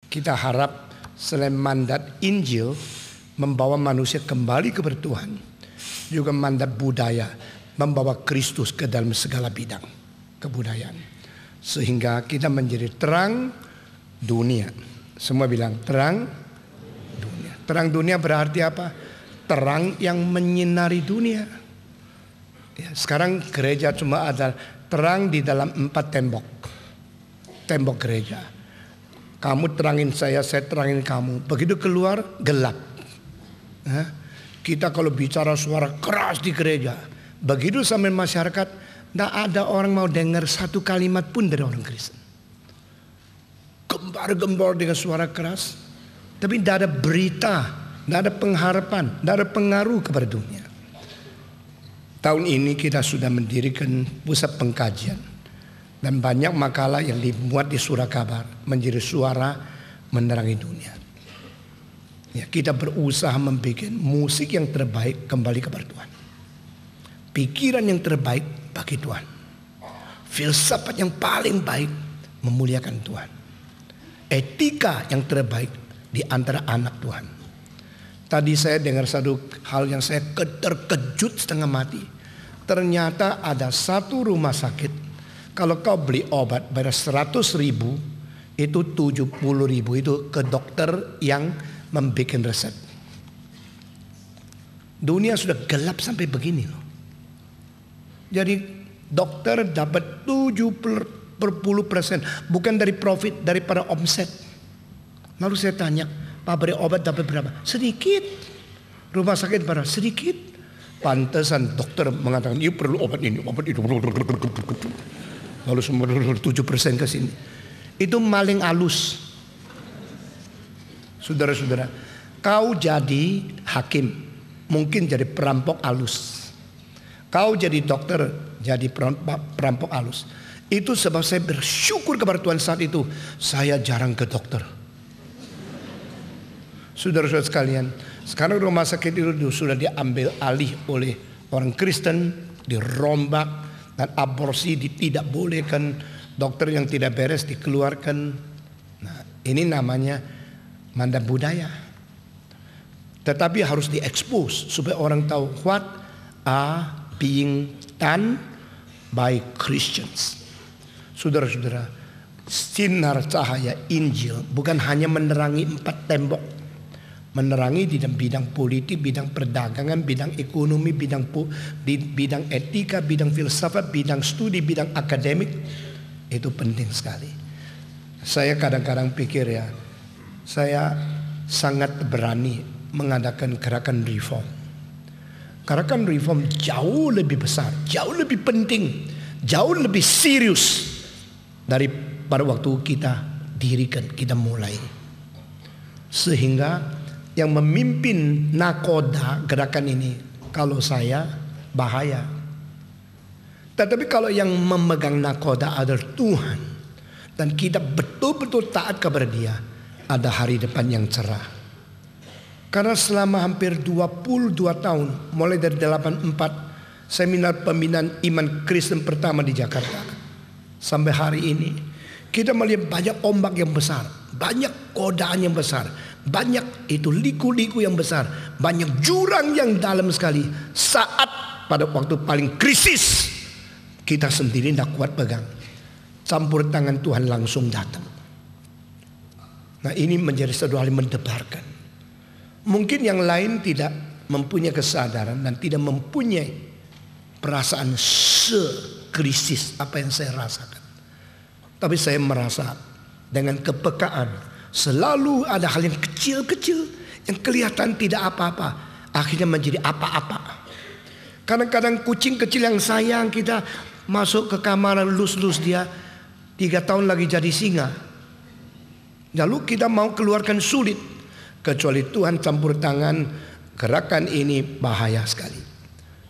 Kita harap selain mandat Injil membawa manusia kembali kepada Tuhan, juga mandat budaya membawa Kristus ke dalam segala bidang kebudayaan, sehingga kita menjadi terang dunia. Semua bilang terang dunia. Terang dunia berarti apa? Terang yang menyinari dunia. Ya, sekarang gereja cuma ada terang di dalam 4 tembok. Tembok gereja. Kamu terangin saya terangin kamu. Begitu keluar gelap. Kita kalau bicara suara keras di gereja, begitu sampai masyarakat, tidak ada orang mau dengar satu kalimat pun dari orang Kristen. Gembar-gembar dengan suara keras, tapi tidak ada berita, tidak ada pengharapan, tidak ada pengaruh kepada dunia. Tahun ini kita sudah mendirikan pusat pengkajian, dan banyak makalah yang dimuat di Surat Kabar menjadi suara menerangi dunia. Ya, kita berusaha membuat musik yang terbaik kembali kepada Tuhan. Pikiran yang terbaik bagi Tuhan. Filsafat yang paling baik memuliakan Tuhan. Etika yang terbaik di antara anak Tuhan. Tadi saya dengar satu hal yang saya terkejut setengah mati. Ternyata ada satu rumah sakit, kalau kau beli obat bayar 100.000, itu 70.000 itu ke dokter yang membuat resep. Dunia sudah gelap sampai begini loh. Jadi dokter dapat 70% bukan dari profit, daripada omset. Lalu saya tanya, pabrik obat dapat berapa? Sedikit. Rumah sakit berapa? Sedikit. Pantesan dokter mengatakan, you perlu obat ini, obat itu. Lalu semua 7% ke sini. Itu maling halus. Saudara-saudara, kau jadi hakim, mungkin jadi perampok halus. Kau jadi dokter, jadi perampok halus. Itu sebab saya bersyukur kepada Tuhan saat itu. Saya jarang ke dokter. Saudara-saudara sekalian, sekarang rumah sakit itu sudah diambil alih oleh orang Kristen, dirombak, dan aborsi tidak bolehkan, dokter yang tidak beres dikeluarkan. Nah, ini namanya mandat budaya. Tetapi harus diekspos supaya orang tahu what are being done by Christians. Saudara-saudara, sinar cahaya Injil bukan hanya menerangi 4 tembok. Menerangi di dalam bidang politik, bidang perdagangan, bidang ekonomi, bidang etika, bidang filsafat, bidang studi, bidang akademik. Itu penting sekali. Saya kadang-kadang pikir ya, saya sangat berani mengadakan gerakan reform. Gerakan reform jauh lebih besar, jauh lebih penting, jauh lebih serius daripada waktu kita dirikan, kita mulai. Sehingga yang memimpin nakoda gerakan ini, kalau saya bahaya. Tetapi kalau yang memegang nakoda adalah Tuhan, dan kita betul-betul taat kepada Dia, ada hari depan yang cerah. Karena selama hampir 22 tahun, mulai dari 84 seminar pembinaan iman Kristen pertama di Jakarta, sampai hari ini, kita melihat banyak ombak yang besar, banyak godaan yang besar, banyak itu liku-liku yang besar, banyak jurang yang dalam sekali. Saat pada waktu paling krisis, kita sendiri tidak kuat pegang, campur tangan Tuhan langsung datang. Nah, ini menjadi satu hal yang mendebarkan. Mungkin yang lain tidak mempunyai kesadaran dan tidak mempunyai perasaan sekrisis apa yang saya rasakan. Tapi saya merasa dengan kepekaan selalu ada hal yang kecil-kecil yang kelihatan tidak apa-apa, akhirnya menjadi apa-apa. Kadang-kadang kucing kecil yang sayang kita masuk ke kamar lus-lus dia, 3 tahun lagi jadi singa. Lalu kita mau keluarkan sulit. Kecuali Tuhan campur tangan, gerakan ini bahaya sekali.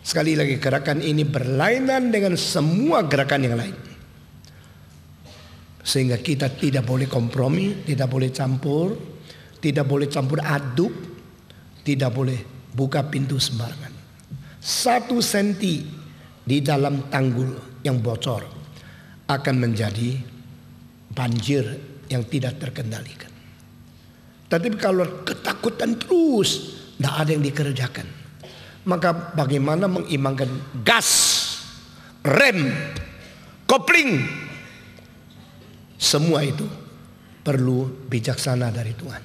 Sekali lagi, gerakan ini berlainan dengan semua gerakan yang lain. Sehingga kita tidak boleh kompromi, tidak boleh campur, tidak boleh campur aduk, tidak boleh buka pintu sembarangan. 1 senti di dalam tanggul yang bocor akan menjadi banjir yang tidak terkendalikan. Tetapi kalau ketakutan terus, tidak ada yang dikerjakan. Maka bagaimana mengimbangkan gas, rem, kopling, semua itu perlu bijaksana dari Tuhan.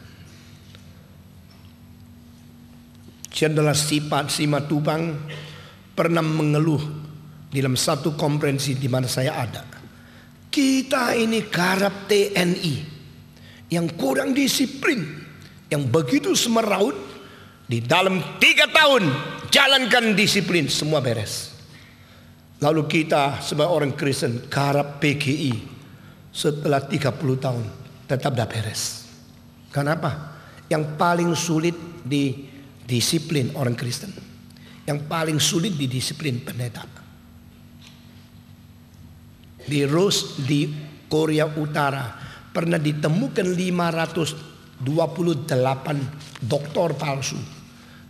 Jenderal Simatupang pernah mengeluh di dalam satu konferensi di mana saya ada. Kita ini garap TNI yang kurang disiplin, yang begitu semeraut. Di dalam 3 tahun jalankan disiplin, semua beres. Lalu kita sebagai orang Kristen garap PGI setelah 30 tahun tetap dah beres. Kenapa? Yang paling sulit di disiplin orang Kristen, yang paling sulit didisiplin pendeta. Di Korea Utara pernah ditemukan 528 doktor palsu,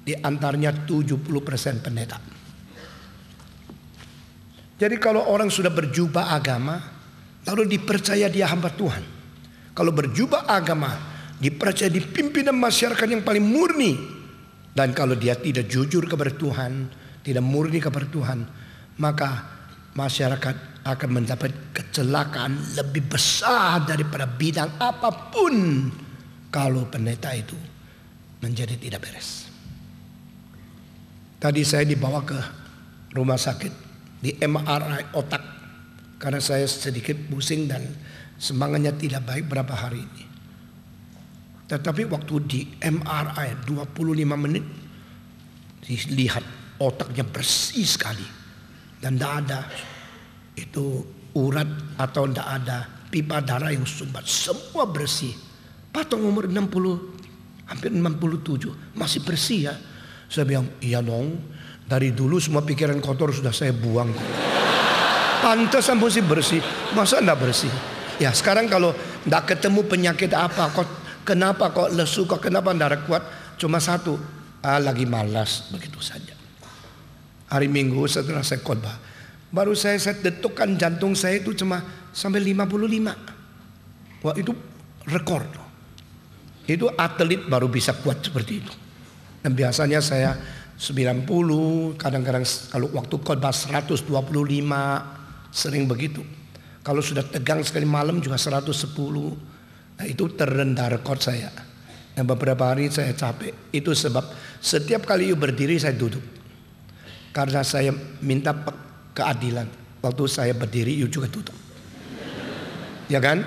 di antaranya 70% pendeta. Jadi kalau orang sudah berjubah agama lalu dipercaya dia hamba Tuhan, kalau berjubah agama dipercaya di pimpinan masyarakat yang paling murni, dan kalau dia tidak jujur kepada Tuhan, tidak murni kepada Tuhan, maka masyarakat akan mendapat kecelakaan lebih besar daripada bidang apapun kalau pendeta itu menjadi tidak beres. Tadi saya dibawa ke rumah sakit di MRI otak karena saya sedikit pusing dan semangatnya tidak baik berapa hari ini. Tetapi waktu di MRI 25 menit dilihat otaknya bersih sekali dan tidak ada itu urat atau tidak ada pipa darah yang sumbat, semua bersih. Patong umur 60, hampir 67 masih bersih ya. Saya bilang iya dong, dari dulu semua pikiran kotor sudah saya buang. Pantas mesti bersih, masa tidak bersih? Ya sekarang kalau tidak ketemu penyakit apa, kenapa kok lesu, kenapa darah kuat? Cuma satu, lagi malas, begitu saja. Hari Minggu setelah saya khotbah, baru saya detukkan jantung saya itu cuma sampai 55. Wah itu rekor. Itu atlet baru bisa kuat seperti itu. Dan biasanya saya 90, kadang-kadang kalau waktu khotbah 125, sering begitu. Kalau sudah tegang sekali malam juga 110. Nah itu terendah rekor saya. Dan beberapa hari saya capek. Itu sebab setiap kali you berdiri saya duduk. Karena saya minta keadilan. Waktu saya berdiri you juga duduk. Ya kan?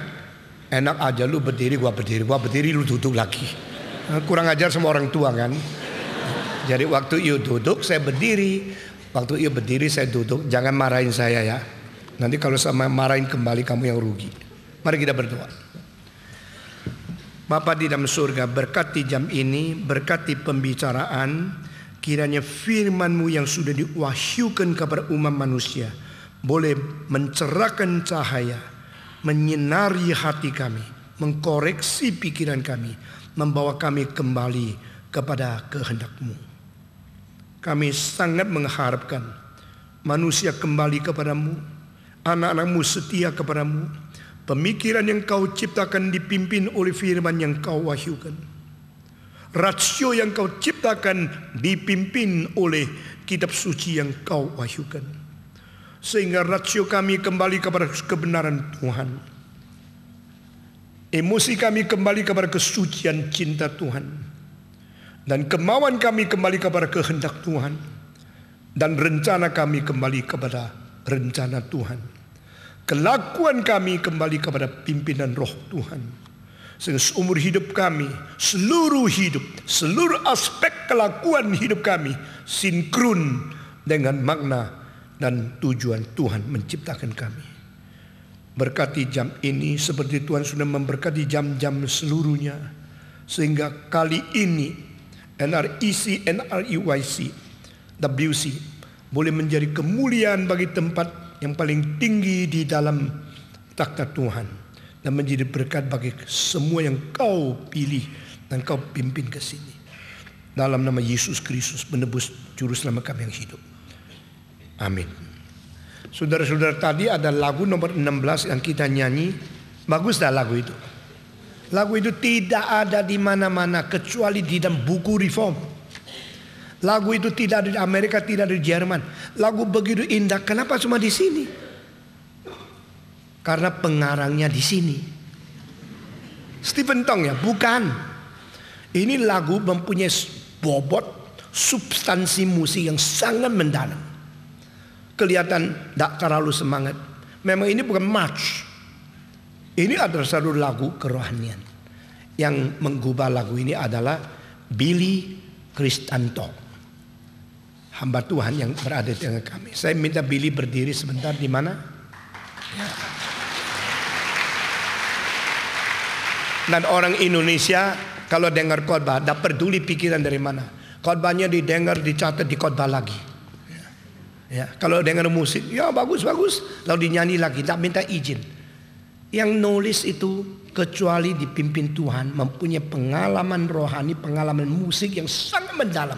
Enak aja lu berdiri, gua berdiri lu duduk lagi. Kurang ajar sama orang tua kan. Jadi waktu you duduk saya berdiri. Waktu you berdiri saya duduk. Jangan marahin saya ya. Nanti kalau sama marahin kembali kamu yang rugi. Mari kita berdoa. Bapa di dalam surga, berkati jam ini, berkati pembicaraan, kiranya firman-Mu yang sudah diwahyukan kepada umat manusia boleh mencerahkan cahaya, menyinari hati kami, mengkoreksi pikiran kami, membawa kami kembali kepada kehendak-Mu. Kami sangat mengharapkan manusia kembali kepadamu, anak-anak-Mu setia kepadamu, pemikiran yang Kau ciptakan dipimpin oleh firman yang Kau wahyukan. Rasio yang Kau ciptakan dipimpin oleh kitab suci yang Kau wahyukan. Sehingga rasio kami kembali kepada kebenaran Tuhan. Emosi kami kembali kepada kesucian cinta Tuhan. Dan kemauan kami kembali kepada kehendak Tuhan. Dan rencana kami kembali kepada rencana Tuhan. Kelakuan kami kembali kepada pimpinan roh Tuhan. Sehingga seumur hidup kami, seluruh aspek kelakuan hidup kami sinkron dengan makna dan tujuan Tuhan menciptakan kami. Berkati jam ini seperti Tuhan sudah memberkati jam-jam seluruhnya. Sehingga kali ini NREC, NREYC, WC boleh menjadi kemuliaan bagi tempat yang paling tinggi di dalam takhta Tuhan dan menjadi berkat bagi semua yang Kau pilih dan Kau pimpin ke sini. Dalam nama Yesus Kristus penebus juru selamat kami yang hidup. Amin. Saudara-saudara, tadi ada lagu nomor 16 yang kita nyanyi. Bagus dah lagu itu. Lagu itu tidak ada di mana-mana kecuali di dalam buku Reform. Lagu itu tidak ada di Amerika, tidak ada di Jerman. Lagu begitu indah, kenapa cuma di sini? Karena pengarangnya di sini. Stephen Tong ya, bukan. Ini lagu mempunyai bobot, substansi musik yang sangat mendalam. Kelihatan tidak terlalu semangat. Memang ini bukan march. Ini adalah satu lagu kerohanian. Yang menggubah lagu ini adalah Billy Kristanto, hamba Tuhan yang berada di tengah kami. Saya minta Billy berdiri sebentar. Di mana? Ya. Dan orang Indonesia kalau dengar khotbah, tidak peduli pikiran dari mana. Khotbahnya didengar, dicatat, dikhotbah lagi. Ya, kalau dengar musik, ya bagus, lalu dinyanyi lagi, tidak minta izin. Yang nulis itu kecuali dipimpin Tuhan, mempunyai pengalaman rohani, pengalaman musik yang sangat mendalam,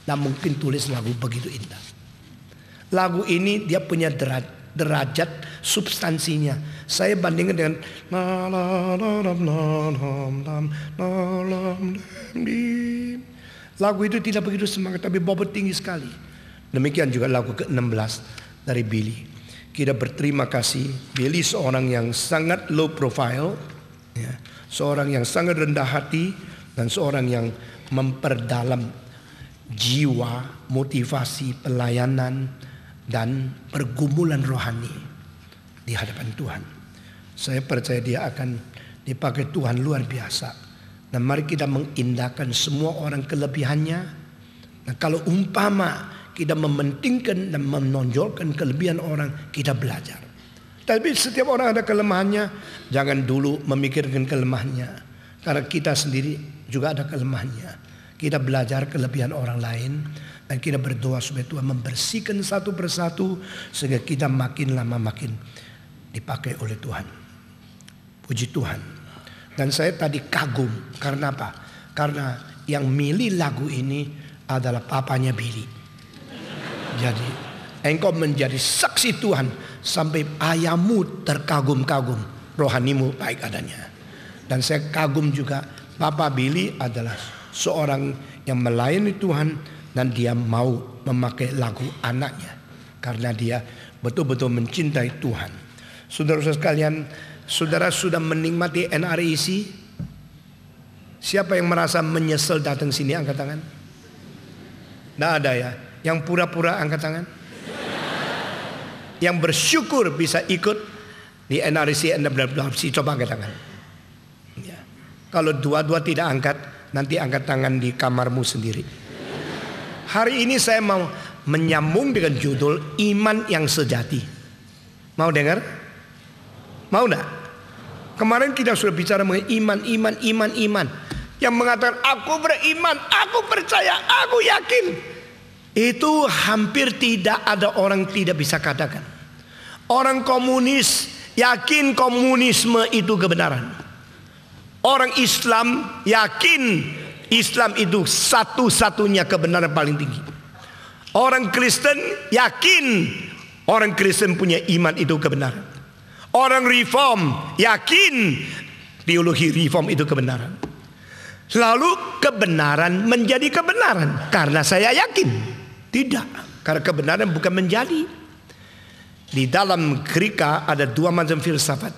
dan mungkin tulis lagu begitu indah. Lagu ini dia punya derajat substansinya. Saya bandingkan dengan lagu itu tidak begitu semangat, tapi bobot tinggi sekali. Demikian juga lagu ke-16 dari Billy. Kita berterima kasih. Billy seorang yang sangat low profile, ya, seorang yang sangat rendah hati, dan seorang yang memperdalam jiwa, motivasi, pelayanan, dan pergumulan rohani di hadapan Tuhan. Saya percaya dia akan dipakai Tuhan luar biasa. Dan mari kita mengindahkan semua orang kelebihannya. Nah, kalau umpama kita mementingkan dan menonjolkan kelebihan orang, kita belajar. Tapi setiap orang ada kelemahannya. Jangan dulu memikirkan kelemahannya, karena kita sendiri juga ada kelemahannya. Kita belajar kelebihan orang lain, dan kita berdoa supaya Tuhan membersihkan satu persatu, sehingga kita makin lama makin dipakai oleh Tuhan. Puji Tuhan. Dan saya tadi kagum. Karena apa? Karena yang milih lagu ini adalah papanya Billy. Jadi engkau menjadi saksi Tuhan sampai ayahmu terkagum-kagum, rohanimu baik adanya. Dan saya kagum juga, Papa Billy adalah seorang yang melayani Tuhan, dan dia mau memakai lagu anaknya karena dia betul-betul mencintai Tuhan. Saudara-saudara sekalian, saudara sudah menikmati NRIC? Siapa yang merasa menyesal datang sini, angkat tangan? Tidak ada ya. Yang pura-pura, angkat tangan. Yang bersyukur bisa ikut di NRC, coba angkat tangan. Ya. Kalau dua-dua tidak angkat, nanti angkat tangan di kamarmu sendiri. Hari ini saya mau menyambung dengan judul Iman yang Sejati. Mau dengar? Mau enggak? Kemarin kita sudah bicara mengenai iman. Yang mengatakan aku beriman, aku percaya, aku yakin. Itu hampir tidak ada orang tidak bisa katakan. Orang komunis yakin komunisme itu kebenaran. Orang Islam yakin Islam itu satu-satunya kebenaran paling tinggi. Orang Kristen yakin orang Kristen punya iman itu kebenaran. Orang Reform yakin teologi Reform itu kebenaran. Lalu kebenaran menjadi kebenaran karena saya yakin. Tidak, karena kebenaran bukan menjadi. Di dalam Greka ada dua macam filsafat.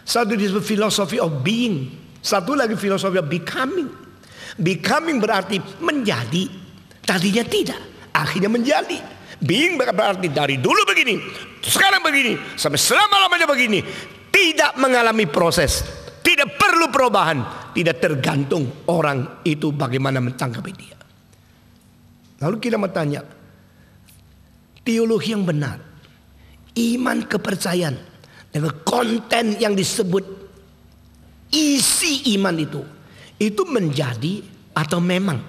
Satu disebut philosophy of being, satu lagi philosophy of becoming. Becoming berarti menjadi, tadinya tidak, akhirnya menjadi. Being berarti dari dulu begini, sekarang begini, sampai selama-lamanya begini. Tidak mengalami proses, tidak perlu perubahan, tidak tergantung orang itu bagaimana menanggapi dia. Lalu kita bertanya, teologi yang benar, iman kepercayaan dengan konten yang disebut isi iman itu menjadi atau memang.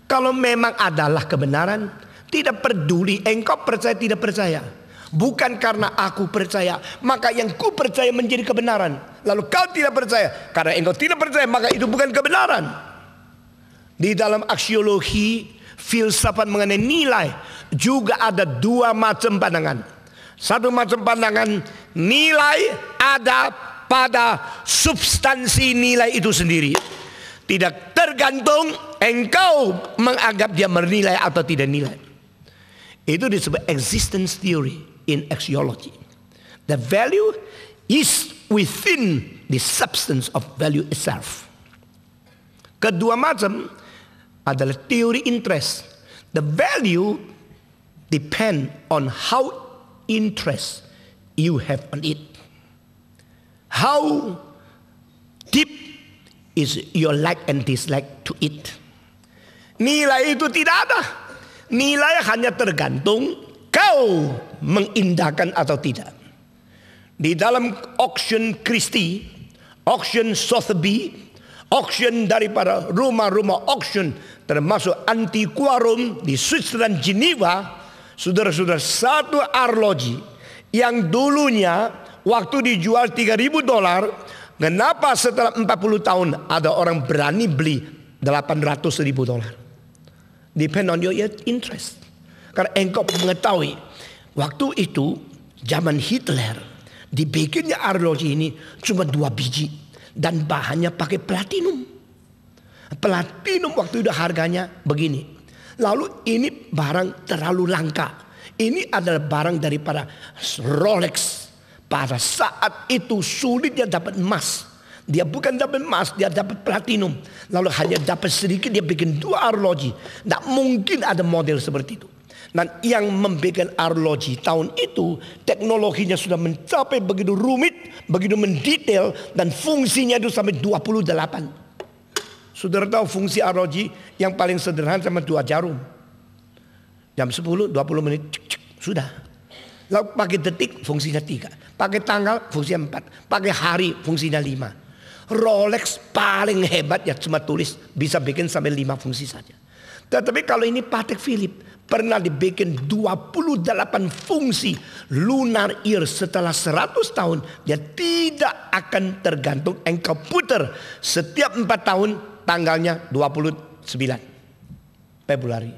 Kalau memang adalah kebenaran, tidak peduli engkau percaya tidak percaya. Bukan karena aku percaya maka yang ku percaya menjadi kebenaran, lalu kau tidak percaya karena engkau tidak percaya maka itu bukan kebenaran. Di dalam aksiologi filsafat mengenai nilai juga ada dua macam pandangan. Satu macam pandangan, nilai ada pada substansi nilai itu sendiri. Tidak tergantung engkau menganggap dia bernilai atau tidak nilai. Itu disebut existence theory in axiology. The value is within the substance of value itself. Kedua macam adalah teori interest. The value depend on how interest you have on it. How deep is your like and dislike to it. Nilai itu tidak ada. Nilai hanya tergantung kau mengindahkan atau tidak. Di dalam auction Christie, auction Sotheby, auction daripada rumah-rumah auction termasuk Antiquarum di Switzerland Geneva, saudara-saudara, satu arloji yang dulunya waktu dijual $3.000, kenapa setelah 40 tahun ada orang berani beli $800.000? Depend on your interest. Karena engkau mengetahui waktu itu zaman Hitler dibikinnya arloji ini cuma 2 biji dan bahannya pakai platinum. Platinum waktu itu harganya begini. Lalu ini barang terlalu langka. Ini adalah barang daripada Rolex. Pada saat itu sulitnya dapat emas. Dia bukan dapat emas, dia dapat platinum. Lalu hanya dapat sedikit, dia bikin 2 arloji. Tidak mungkin ada model seperti itu. Dan yang membuat arloji tahun itu, teknologinya sudah mencapai begitu rumit, begitu mendetail, dan fungsinya itu sampai 28. Saudara tahu fungsi arloji yang paling sederhana sama 2 jarum. Jam 10, 20 menit, sudah. Lalu pakai detik, fungsinya 3. Pakai tanggal, fungsinya 4. Pakai hari, fungsinya 5. Rolex paling hebat ya cuma tulis, bisa bikin sampai 5 fungsi saja. Tetapi kalau ini Patek Philippe pernah dibikin 28 fungsi lunar year, setelah 100 tahun dia tidak akan tergantung, engkau putar setiap 4 tahun tanggalnya 29 Februari.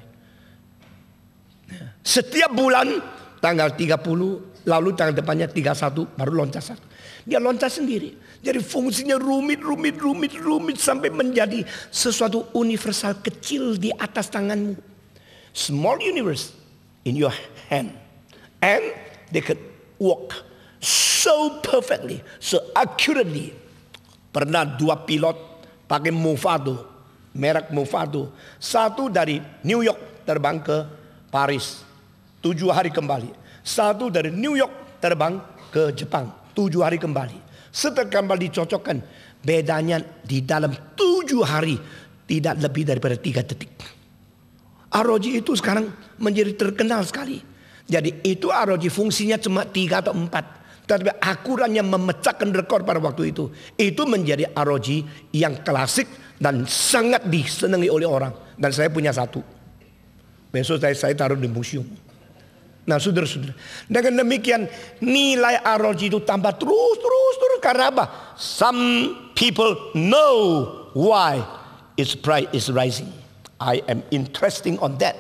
Setiap bulan tanggal 30, lalu tanggal depannya 31 baru loncat 1. Dia loncat sendiri. Jadi fungsinya rumit sampai menjadi sesuatu universal kecil di atas tanganmu. Small universe in your hand. And they could work so perfectly, so accurately. Pernah 2 pilot pakai Movado, merek Movado. Satu dari New York terbang ke Paris, 7 hari kembali. Satu dari New York terbang ke Jepang, 7 hari kembali. Setelah kembali dicocokkan, bedanya di dalam 7 hari tidak lebih daripada 3 detik. Arloji itu sekarang menjadi terkenal sekali. Jadi itu arloji fungsinya cuma 3 atau 4. Tetapi akuratnya memecahkan rekor pada waktu itu. Itu menjadi arloji yang klasik dan sangat disenangi oleh orang. Dan saya punya 1. Besok saya taruh di museum. Nah saudara-saudara, dengan demikian nilai arloji itu tambah terus. Karena apa? Some people know why its price is rising. I am interesting on that.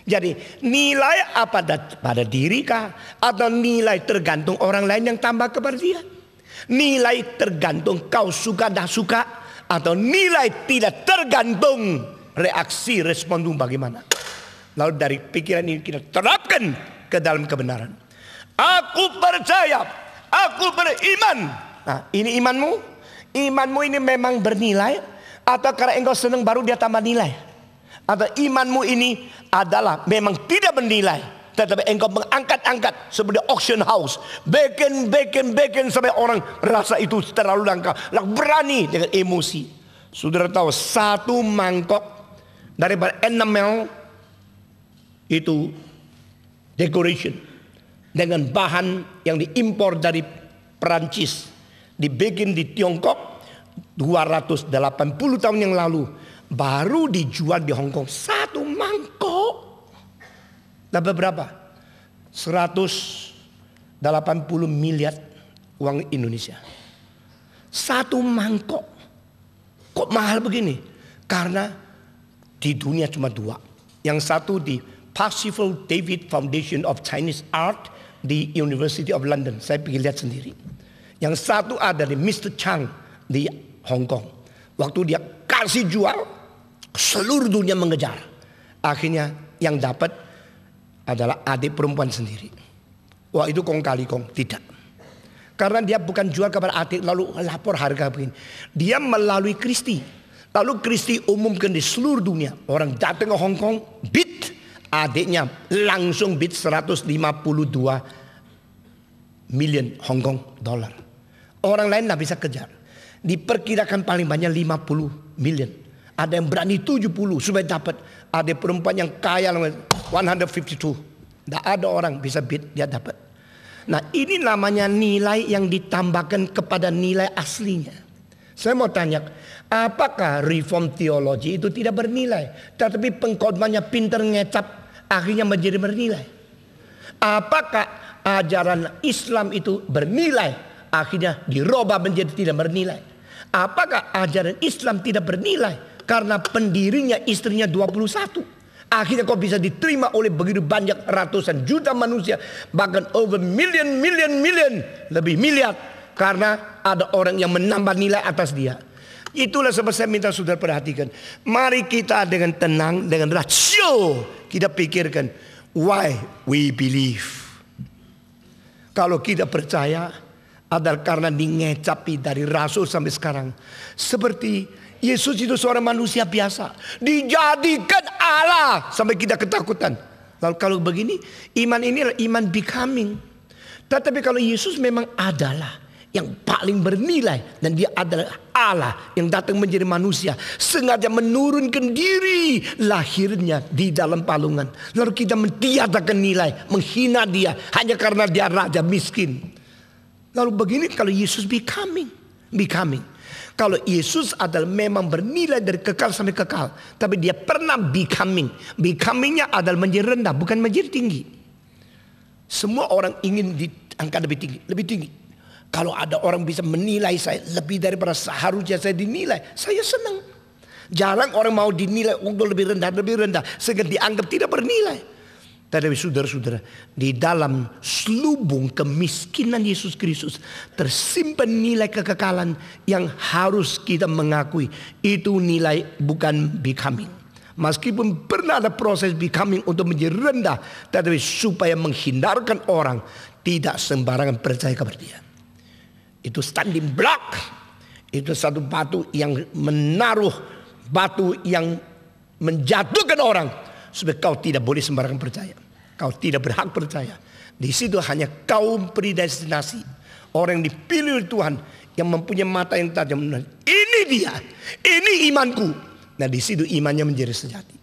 Jadi nilai apa pada diri kah? Atau nilai tergantung orang lain yang tambah kepada dia? Nilai tergantung kau suka dah suka? Atau nilai tidak tergantung reaksi responmu bagaimana? Lalu dari pikiran ini kita terapkan ke dalam kebenaran. Aku percaya, aku beriman. Nah ini imanmu. Imanmu ini memang bernilai, atau karena engkau senang baru dia tambah nilai? Atau imanmu ini adalah memang tidak bernilai, tetapi engkau mengangkat-angkat seperti auction house, bikin sampai orang rasa itu terlalu langka, lalu berani dengan emosi. Saudara tahu 1 mangkok daripada enamel itu decoration dengan bahan yang diimpor dari Perancis, dibikin di Tiongkok 280 tahun yang lalu, baru dijual di Hong Kong 1 mangkok. Dapat berapa? 180 miliar uang Indonesia. 1 mangkok. Kok mahal begini? Karena di dunia cuma 2. Yang satu di Percival David Foundation of Chinese Art di University of London. Saya pergi lihat sendiri. Yang satu ada di Mr. Chang di Hong Kong. Waktu dia kasih jual, seluruh dunia mengejar. Akhirnya yang dapat adalah adik perempuan sendiri. Wah, itu kong kali kong. Tidak. Karena dia bukan jual kepada adik lalu lapor harga begini. Dia melalui Christie. Lalu Christie umumkan di seluruh dunia. Orang datang ke Hong Kong, bid. Adiknya langsung bid 152 million Hong Kong dollar. Orang lain tidak bisa kejar. Diperkirakan paling banyak 50 million. Ada yang berani 70 supaya dapat. Ada perempuan yang kaya 152. Tidak ada orang bisa bid, dia dapat. Nah, ini namanya nilai yang ditambahkan kepada nilai aslinya. Saya mau tanya, apakah reform teologi itu tidak bernilai? Tetapi pengkhotbahnya pintar ngecap, akhirnya menjadi bernilai. Apakah ajaran Islam itu bernilai, akhirnya dirubah menjadi tidak bernilai? Apakah ajaran Islam tidak bernilai karena pendirinya istrinya 21? Akhirnya kau bisa diterima oleh begitu banyak ratusan juta manusia, bahkan over million, lebih miliar, karena ada orang yang menambah nilai atas dia. Itulah sebab saya minta saudara perhatikan. Mari kita dengan tenang, dengan rasio kita pikirkan why we believe. Kalau kita percaya adalah karena dingecapi dari rasul sampai sekarang. Seperti Yesus itu seorang manusia biasa, dijadikan Allah sampai kita ketakutan. Lalu kalau begini, iman ini adalah iman becoming. Tetapi kalau Yesus memang adalah yang paling bernilai, dan dia adalah Allah yang datang menjadi manusia, sengaja menurunkan diri lahirnya di dalam palungan. Lalu kita mentiadakan nilai, menghina dia hanya karena dia raja miskin. Lalu begini kalau Yesus becoming. Kalau Yesus adalah memang bernilai dari kekal sampai kekal, tapi dia pernah becoming. Becomingnya adalah menjadi rendah, bukan menjadi tinggi. Semua orang ingin diangkat lebih tinggi. Kalau ada orang bisa menilai saya lebih daripada seharusnya saya dinilai, saya senang. Jarang orang mau dinilai untuk lebih rendah, sehingga dianggap tidak bernilai. Tetapi saudara-saudara, di dalam selubung kemiskinan Yesus Kristus tersimpan nilai kekekalan yang harus kita mengakui. Itu nilai bukan becoming. Meskipun pernah ada proses becoming untuk menjadi rendah, tetapi supaya menghindarkan orang tidak sembarangan percaya kepada dia. Itu standing block. Itu satu batu yang menaruh, batu yang menjatuhkan orang, supaya kau tidak boleh sembarangan percaya. Kau tidak berhak percaya. Di situ hanya kaum predestinasi, orang yang dipilih oleh Tuhan, yang mempunyai mata yang tajam. Ini dia, ini imanku. Nah, di situ imannya menjadi sejati.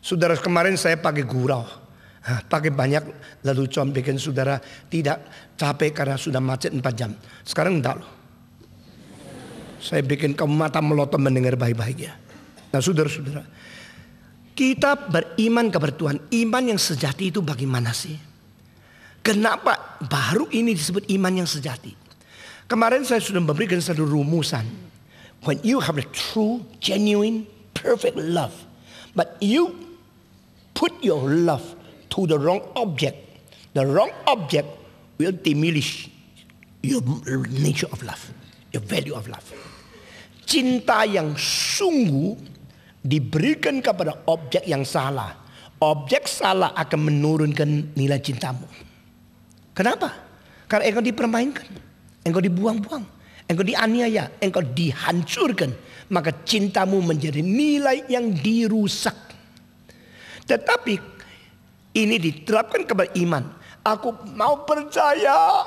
Saudara, kemarin saya pakai gurau, pakai banyak lelucon bikin saudara tidak capek karena sudah macet 4 jam. Sekarang enggak loh. Saya bikin kamu mata melotot mendengar baik-baik ya. Nah, saudara-saudara, kita beriman kepada Tuhan. Iman yang sejati itu bagaimana sih? Kenapa baru ini disebut iman yang sejati? Kemarin saya sudah memberikan satu rumusan. When you have a true, genuine, perfect love, but you put your love to the wrong object, the wrong object will diminish your nature of love, your value of love. Cinta yang sungguh diberikan kepada objek yang salah, objek salah akan menurunkan nilai cintamu. Kenapa? Karena engkau dipermainkan, engkau dibuang-buang, engkau dianiaya, engkau dihancurkan, maka cintamu menjadi nilai yang dirusak. Tetapi ini diterapkan kepada iman. Aku mau percaya.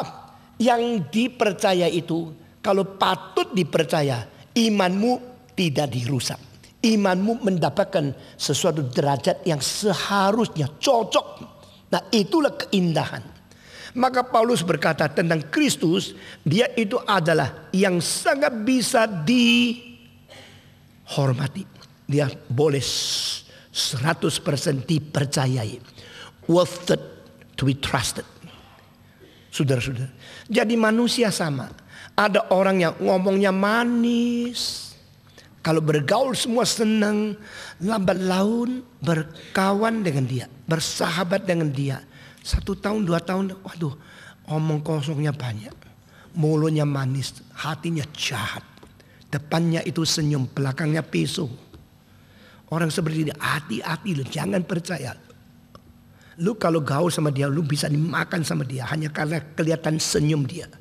Yang dipercaya itu, kalau patut dipercaya, imanmu tidak dirusak. Imanmu mendapatkan sesuatu derajat yang seharusnya cocok. Nah, itulah keindahan. Maka Paulus berkata tentang Kristus, dia itu adalah yang sangat bisa dihormati. Dia boleh 100% dipercayai. Worth it to be trusted. Saudara-saudara, jadi manusia sama. Ada orang yang ngomongnya manis, kalau bergaul semua senang, lambat laun berkawan dengan dia, bersahabat dengan dia. 1 tahun, 2 tahun, waduh, omong kosongnya banyak. mulutnya manis, hatinya jahat. Depannya itu senyum, belakangnya pisau. Orang seperti ini hati-hati lu, jangan percaya. Lu kalau gaul sama dia, lu bisa dimakan sama dia hanya karena kelihatan senyum dia.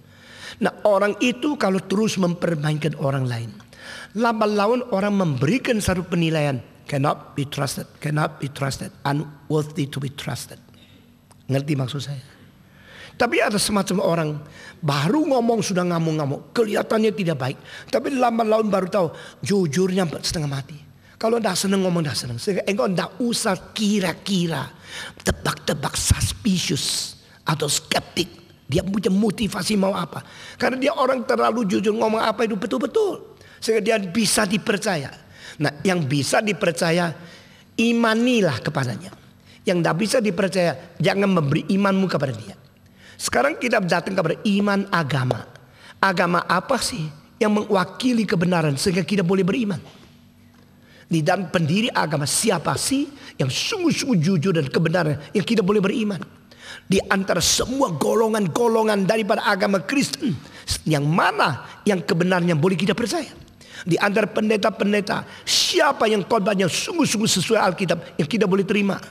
Nah orang itu kalau terus mempermainkan orang lain, lama-lama orang memberikan satu penilaian, cannot be trusted, unworthy to be trusted. Ngerti maksud saya? Tapi ada semacam orang baru ngomong sudah ngamuk-ngamuk, kelihatannya tidak baik, tapi lama-lama baru tahu jujurnya setengah mati. Kalau tidak senang ngomong tidak senang. Sehingga engkau tidak usah kira-kira, tebak-tebak, suspicious atau skeptik. Dia punya motivasi mau apa. Karena dia orang terlalu jujur ngomong apa itu betul-betul. Sehingga dia bisa dipercaya. Nah yang bisa dipercaya, imanilah kepadanya. Yang tidak bisa dipercaya, jangan memberi imanmu kepada dia. Sekarang kita datang kepada iman agama. Agama apa sih yang mewakili kebenaran sehingga kita boleh beriman? Di dalam pendiri agama siapa sih yang sungguh-sungguh jujur dan kebenaran yang kita boleh beriman? Di antara semua golongan-golongan daripada agama Kristen, yang mana yang kebenarnya boleh kita percaya? Di antara pendeta-pendeta, siapa yang khotbahnya sungguh-sungguh sesuai Alkitab yang kita boleh terima?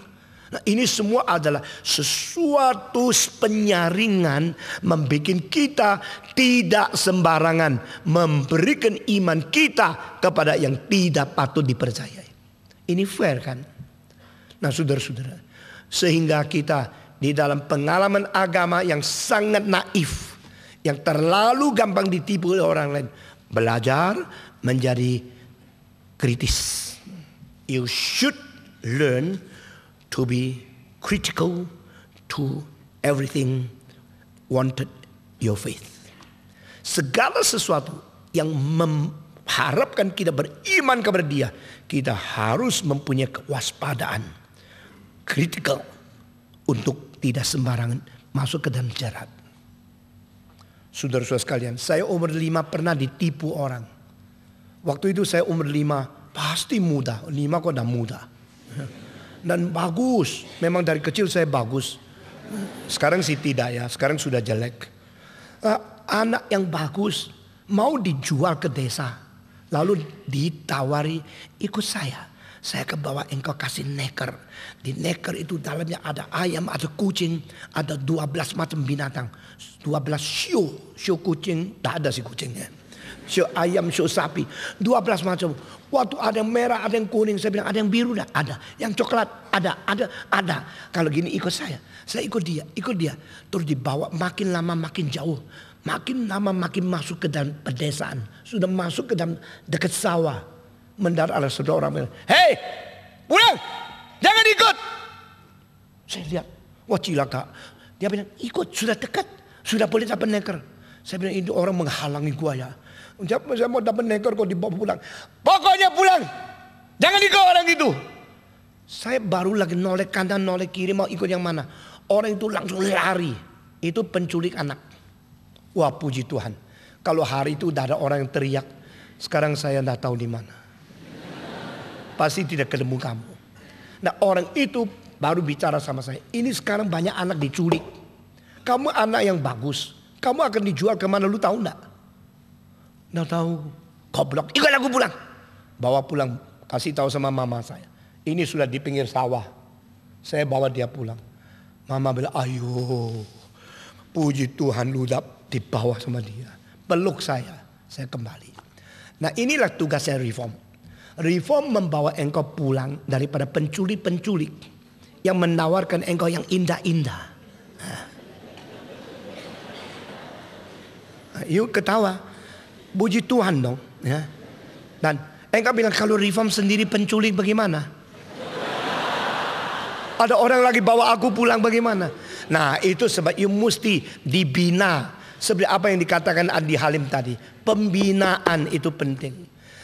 Nah ini semua adalah sesuatu penyaringan membuat kita tidak sembarangan memberikan iman kita kepada yang tidak patut dipercayai. Ini fair kan? Nah saudara-saudara, sehingga kita di dalam pengalaman agama yang sangat naif, yang terlalu gampang ditipu oleh orang lain, belajar menjadi kritis. You should learn to be critical to everything wanted your faith. Segala sesuatu yang mengharapkan kita beriman kepada dia, kita harus mempunyai kewaspadaan, critical, untuk tidak sembarangan masuk ke dalam jarak. Saudara-saudara sekalian, saya umur 5 pernah ditipu orang. Waktu itu saya umur 5, pasti muda, 5 kok udah muda. Dan bagus, memang dari kecil saya bagus. Sekarang sih tidak ya, sekarang sudah jelek. Anak yang bagus mau dijual ke desa, lalu ditawari ikut saya ke bawah, engkau kasih neker. Di neker itu dalamnya ada ayam, ada kucing, ada 12 macam binatang, 12 show kucing, tak ada si kucingnya. Show ayam, show sapi, 12 macam. Waktu ada yang merah, ada yang kuning, saya bilang ada yang biru, ada. Yang coklat, ada. Kalau gini ikut saya ikut dia. Terus dibawa makin lama makin jauh. Makin lama makin masuk ke dalam pedesaan. Sudah masuk ke dalam dekat sawah. Mendarat ada saudara orang bilang, hei pulang, jangan ikut. Saya lihat, wah cilaka. Dia bilang ikut, sudah dekat, sudah boleh dapat neker. Saya bilang ini orang menghalangi gua ya. Saya mau dapat neker kok dibawa pulang. Pokoknya pulang. Jangan ikut orang itu. Saya baru lagi noleh kanan noleh kiri mau ikut yang mana. Orang itu langsung lari. Itu penculik anak. Wah puji Tuhan. Kalau hari itu udah ada orang yang teriak. Sekarang saya tidak tahu di mana. Pasti tidak ketemu kamu. Nah orang itu baru bicara sama saya. Ini sekarang banyak anak diculik. Kamu anak yang bagus. Kamu akan dijual kemana lu tahu enggak? Nggak tahu. Goblok. Ikut aku pulang. Bawa pulang. Kasih tahu sama mama saya. Ini sudah di pinggir sawah. Saya bawa dia pulang. Mama bilang, ayo. Puji Tuhan lu dibawa sama dia. Peluk saya. Saya kembali. Nah inilah tugasnya reform. Reform membawa engkau pulang daripada penculik-penculik. Yang menawarkan engkau yang indah-indah. Yuk ketawa. Puji Tuhan dong ya. Dan engkau bilang kalau reform sendiri penculik bagaimana? Ada orang lagi bawa aku pulang bagaimana? Nah itu sebab you mesti dibina. Seperti apa yang dikatakan Andi Halim tadi. Pembinaan itu penting.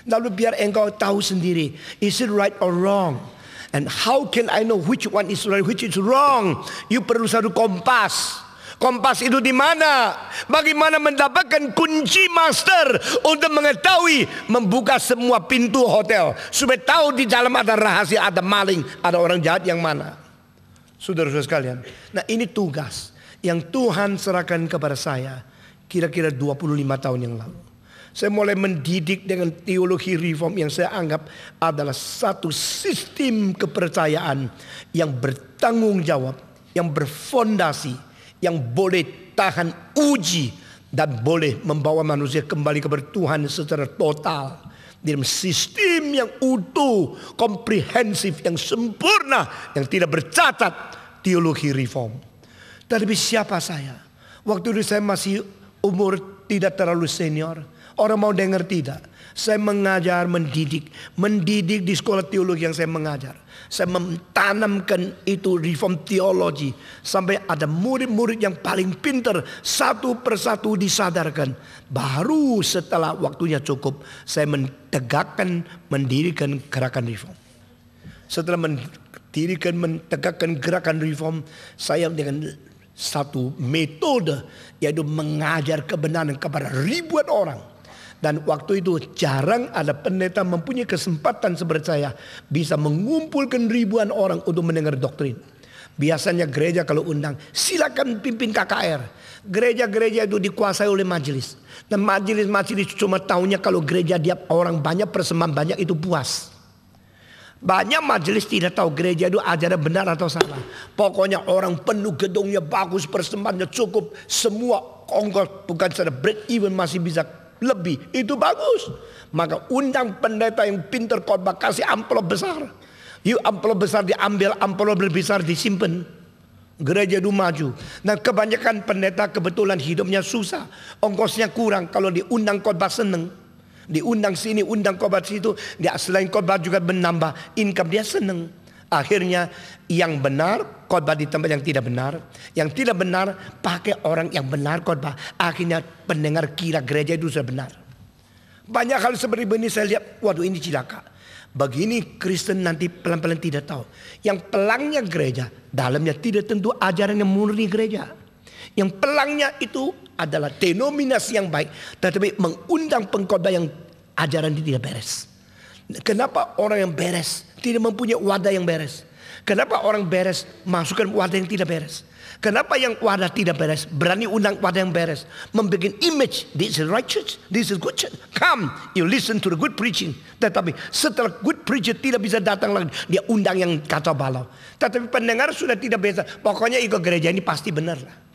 Lalu biar engkau tahu sendiri. Is it right or wrong? And how can I know which one is right, which is wrong? You perlu satu kompas. Kompas itu di mana? Bagaimana mendapatkan kunci master untuk mengetahui membuka semua pintu hotel supaya tahu di dalam ada rahasia, ada maling, ada orang jahat yang mana. Saudara-saudara sekalian, nah ini tugas yang Tuhan serahkan kepada saya. Kira-kira 25 tahun yang lalu. Saya mulai mendidik dengan teologi reform yang saya anggap adalah satu sistem kepercayaan yang bertanggung jawab, yang berfondasi, yang boleh tahan uji dan boleh membawa manusia kembali kepada Tuhan secara total. Dalam sistem yang utuh, komprehensif, yang sempurna, yang tidak bercacat, teologi reform. Tetapi siapa saya? Waktu itu saya masih umur tidak terlalu senior. Orang mau dengar tidak? Saya mengajar, mendidik di sekolah teologi yang saya mengajar. Saya mentanamkan itu reform teologi sampai ada murid-murid yang paling pintar satu persatu disadarkan. Baru setelah waktunya cukup, saya mendirikan gerakan reform. Setelah mentegakkan gerakan reform, saya dengan satu metode yaitu mengajar kebenaran kepada ribuan orang. Dan waktu itu jarang ada pendeta mempunyai kesempatan seperti saya bisa mengumpulkan ribuan orang untuk mendengar doktrin. Biasanya gereja kalau undang, silakan pimpin KKR. Gereja-gereja itu dikuasai oleh majelis. Dan majelis cuma tahunya kalau gereja dia orang banyak, persembahan banyak itu puas. Banyak majelis tidak tahu gereja itu ajaran benar atau salah. Pokoknya orang penuh, gedungnya bagus, persembahannya cukup, semua ongkos, bukan saja break even masih bisa lebih, itu bagus. Maka undang pendeta yang pintar khotbah, kasih amplop besar. Yuk amplop besar diambil, amplop lebih besar disimpan. Gereja itu maju. Nah kebanyakan pendeta kebetulan hidupnya susah, ongkosnya kurang. Kalau diundang khotbah seneng, diundang sini, undang khotbah situ, dia selain khotbah juga menambah income, dia seneng. Akhirnya yang benar khotbah di tempat yang tidak benar, yang tidak benar pakai orang yang benar khotbah. Akhirnya pendengar kira gereja itu sudah benar. Banyak hal seperti ini saya lihat, waduh ini cilaka. Begini Kristen nanti pelan-pelan tidak tahu. Yang pelangnya gereja, dalamnya tidak tentu ajaran yang murni gereja. Yang pelangnya itu adalah denominasi yang baik, tetapi mengundang pengkhotbah yang ajaran itu tidak beres. Kenapa orang yang beres tidak mempunyai wadah yang beres? Kenapa orang beres masukkan wadah yang tidak beres? Kenapa yang wadah tidak beres berani undang wadah yang beres? Membuat image, this is right church, this is good church. Come, you listen to the good preaching. Tetapi setelah good preacher tidak bisa datang lagi, dia undang yang kacau balau. Tetapi pendengar sudah tidak biasa. Pokoknya ikut gereja ini pasti benar lah.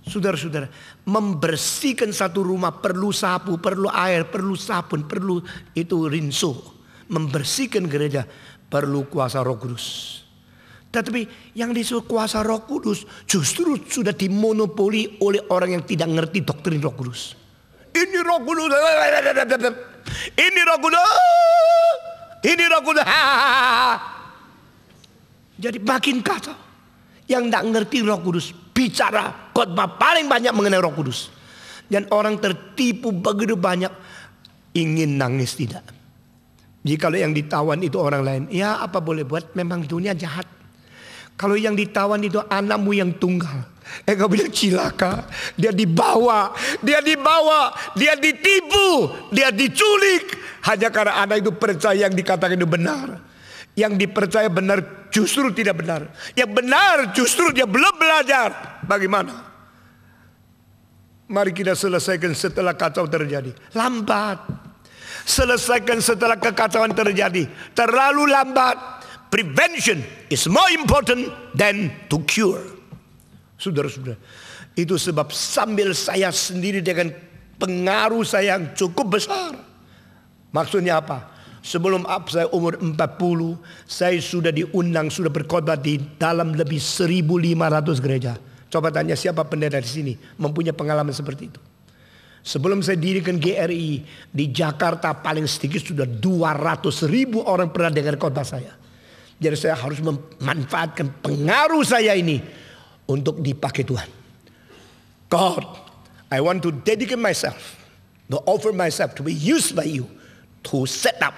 Saudara-saudara, membersihkan satu rumah perlu sapu, perlu air, perlu sabun, perlu itu rinso. Membersihkan gereja perlu kuasa Roh Kudus. Tetapi yang disebut kuasa Roh Kudus justru sudah dimonopoli oleh orang yang tidak ngerti doktrin Roh Kudus. Ini Roh Kudus, ini Roh Kudus, ini Roh Kudus. Jadi makin kacau. Yang tidak ngerti Roh Kudus bicara khotbah paling banyak mengenai Roh Kudus. Dan orang tertipu begitu banyak, ingin nangis tidak. Jadi kalau yang ditawan itu orang lain, ya apa boleh buat, memang dunia jahat. Kalau yang ditawan itu anakmu yang tunggal, kau bilang cilaka, dia dibawa, dia ditipu, dia diculik hanya karena anak itu percaya yang dikatakan itu benar. Yang dipercaya benar justru tidak benar. Yang benar justru dia belum belajar. Bagaimana? Mari kita selesaikan setelah kacau terjadi. Lambat. Selesaikan setelah kekacauan terjadi. Terlalu lambat. Prevention is more important than to cure. Saudara-saudara, itu sebab sambil saya sendiri dengan pengaruh saya yang cukup besar. Maksudnya apa? Sebelum saya umur 40, saya sudah diundang, sudah berkhotbah di dalam lebih 1.500 gereja. Coba tanya siapa pendeta di sini mempunyai pengalaman seperti itu. Sebelum saya dirikan GRI di Jakarta paling sedikit sudah 200.000 orang pernah dengar khotbah saya. Jadi saya harus memanfaatkan pengaruh saya ini untuk dipakai Tuhan. God, I want to dedicate myself, to offer myself to be used by you, to set up,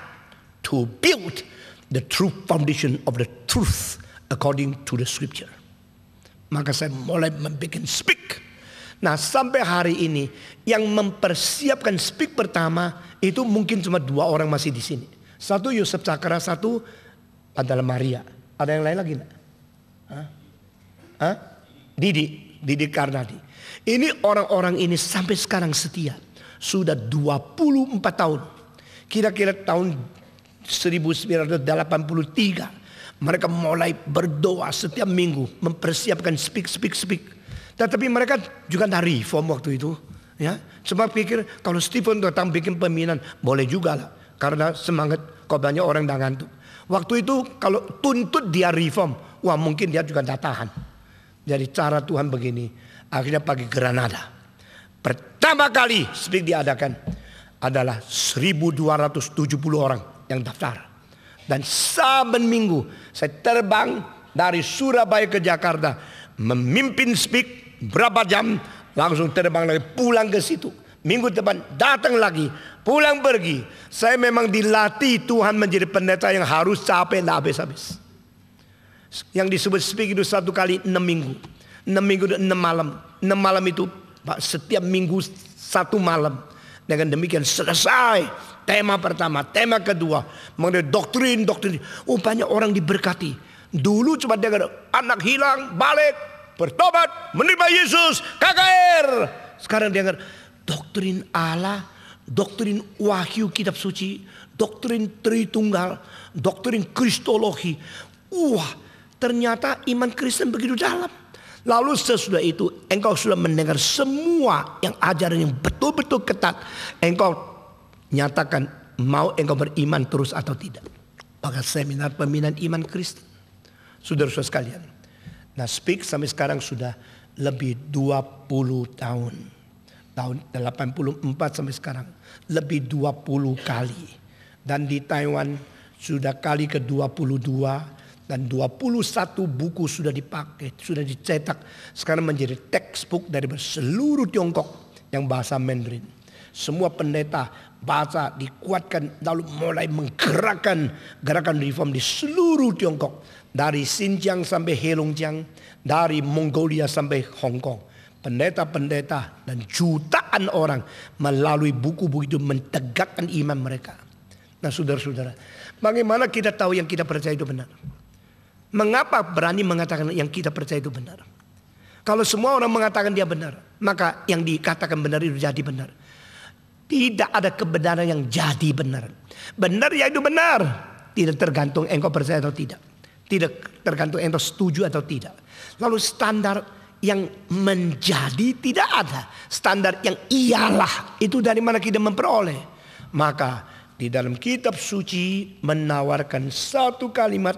to build the true foundation of the truth according to the scripture. Maka saya mulai membuat speak. Nah sampai hari ini yang mempersiapkan speak pertama itu mungkin cuma 2 orang masih di sini. Satu Yosef Cakra, satu adalah Maria. Ada yang lain lagi enggak? Didi. Didi Karnadi. Ini orang-orang ini sampai sekarang setia. Sudah 24 tahun. Kira-kira tahun 1983 mereka mulai berdoa setiap minggu, mempersiapkan speak. Tetapi mereka juga dari reform waktu itu, ya. Sebab pikir kalau Stephen datang bikin pembinaan boleh juga lah, karena semangat kok banyak orang dah ngantuk. Waktu itu kalau tuntut dia reform, wah mungkin dia juga tak tahan. Jadi cara Tuhan begini, akhirnya pergi Granada. Pertama kali speak diadakan adalah 1.270 orang yang daftar. Dan saben minggu saya terbang dari Surabaya ke Jakarta, memimpin speak berapa jam, langsung terbang lagi pulang ke situ. Minggu depan datang lagi, pulang pergi. Saya memang dilatih Tuhan menjadi pendeta yang harus capek tidak habis-habis. Yang disebut speak itu 1 kali 6 minggu. 6 minggu itu 6 malam. 6 malam itu setiap minggu 1 malam. Dengan demikian selesai tema pertama, tema kedua mengenai doktrin. Banyak orang diberkati. Dulu cuma dengar anak hilang, balik, bertobat, menerima Yesus, KKR. Sekarang dengar doktrin Allah, doktrin wahyu kitab suci, doktrin Tritunggal, doktrin Kristologi. Wah, ternyata iman Kristen begitu dalam. Lalu sesudah itu engkau sudah mendengar semua yang ajaran yang betul-betul ketat. Engkau nyatakan mau engkau beriman terus atau tidak. Maka seminar pembinaan iman Kristen. Saudara-saudara sekalian. Nah speak sampai sekarang sudah lebih 20 tahun. Tahun 84 sampai sekarang. Lebih 20 kali. Dan di Taiwan sudah kali ke-22. Dan 21 buku sudah dipakai, sudah dicetak. Sekarang menjadi textbook dari seluruh Tiongkok yang bahasa Mandarin. Semua pendeta baca, dikuatkan, lalu mulai menggerakkan gerakan reform di seluruh Tiongkok. Dari Xinjiang sampai Heilongjiang, dari Mongolia sampai Hong Kong. Pendeta-pendeta dan jutaan orang melalui buku-buku itu mentegakkan iman mereka. Nah saudara-saudara, bagaimana kita tahu yang kita percaya itu benar? Mengapa berani mengatakan yang kita percaya itu benar? Kalau semua orang mengatakan dia benar, maka yang dikatakan benar itu jadi benar. Tidak ada kebenaran yang jadi benar. Benar ya itu benar. Tidak tergantung engkau percaya atau tidak. Tidak tergantung engkau setuju atau tidak. Lalu standar yang menjadi tidak ada. Standar yang iyalah itu dari mana kita memperoleh. Maka di dalam kitab suci menawarkan satu kalimat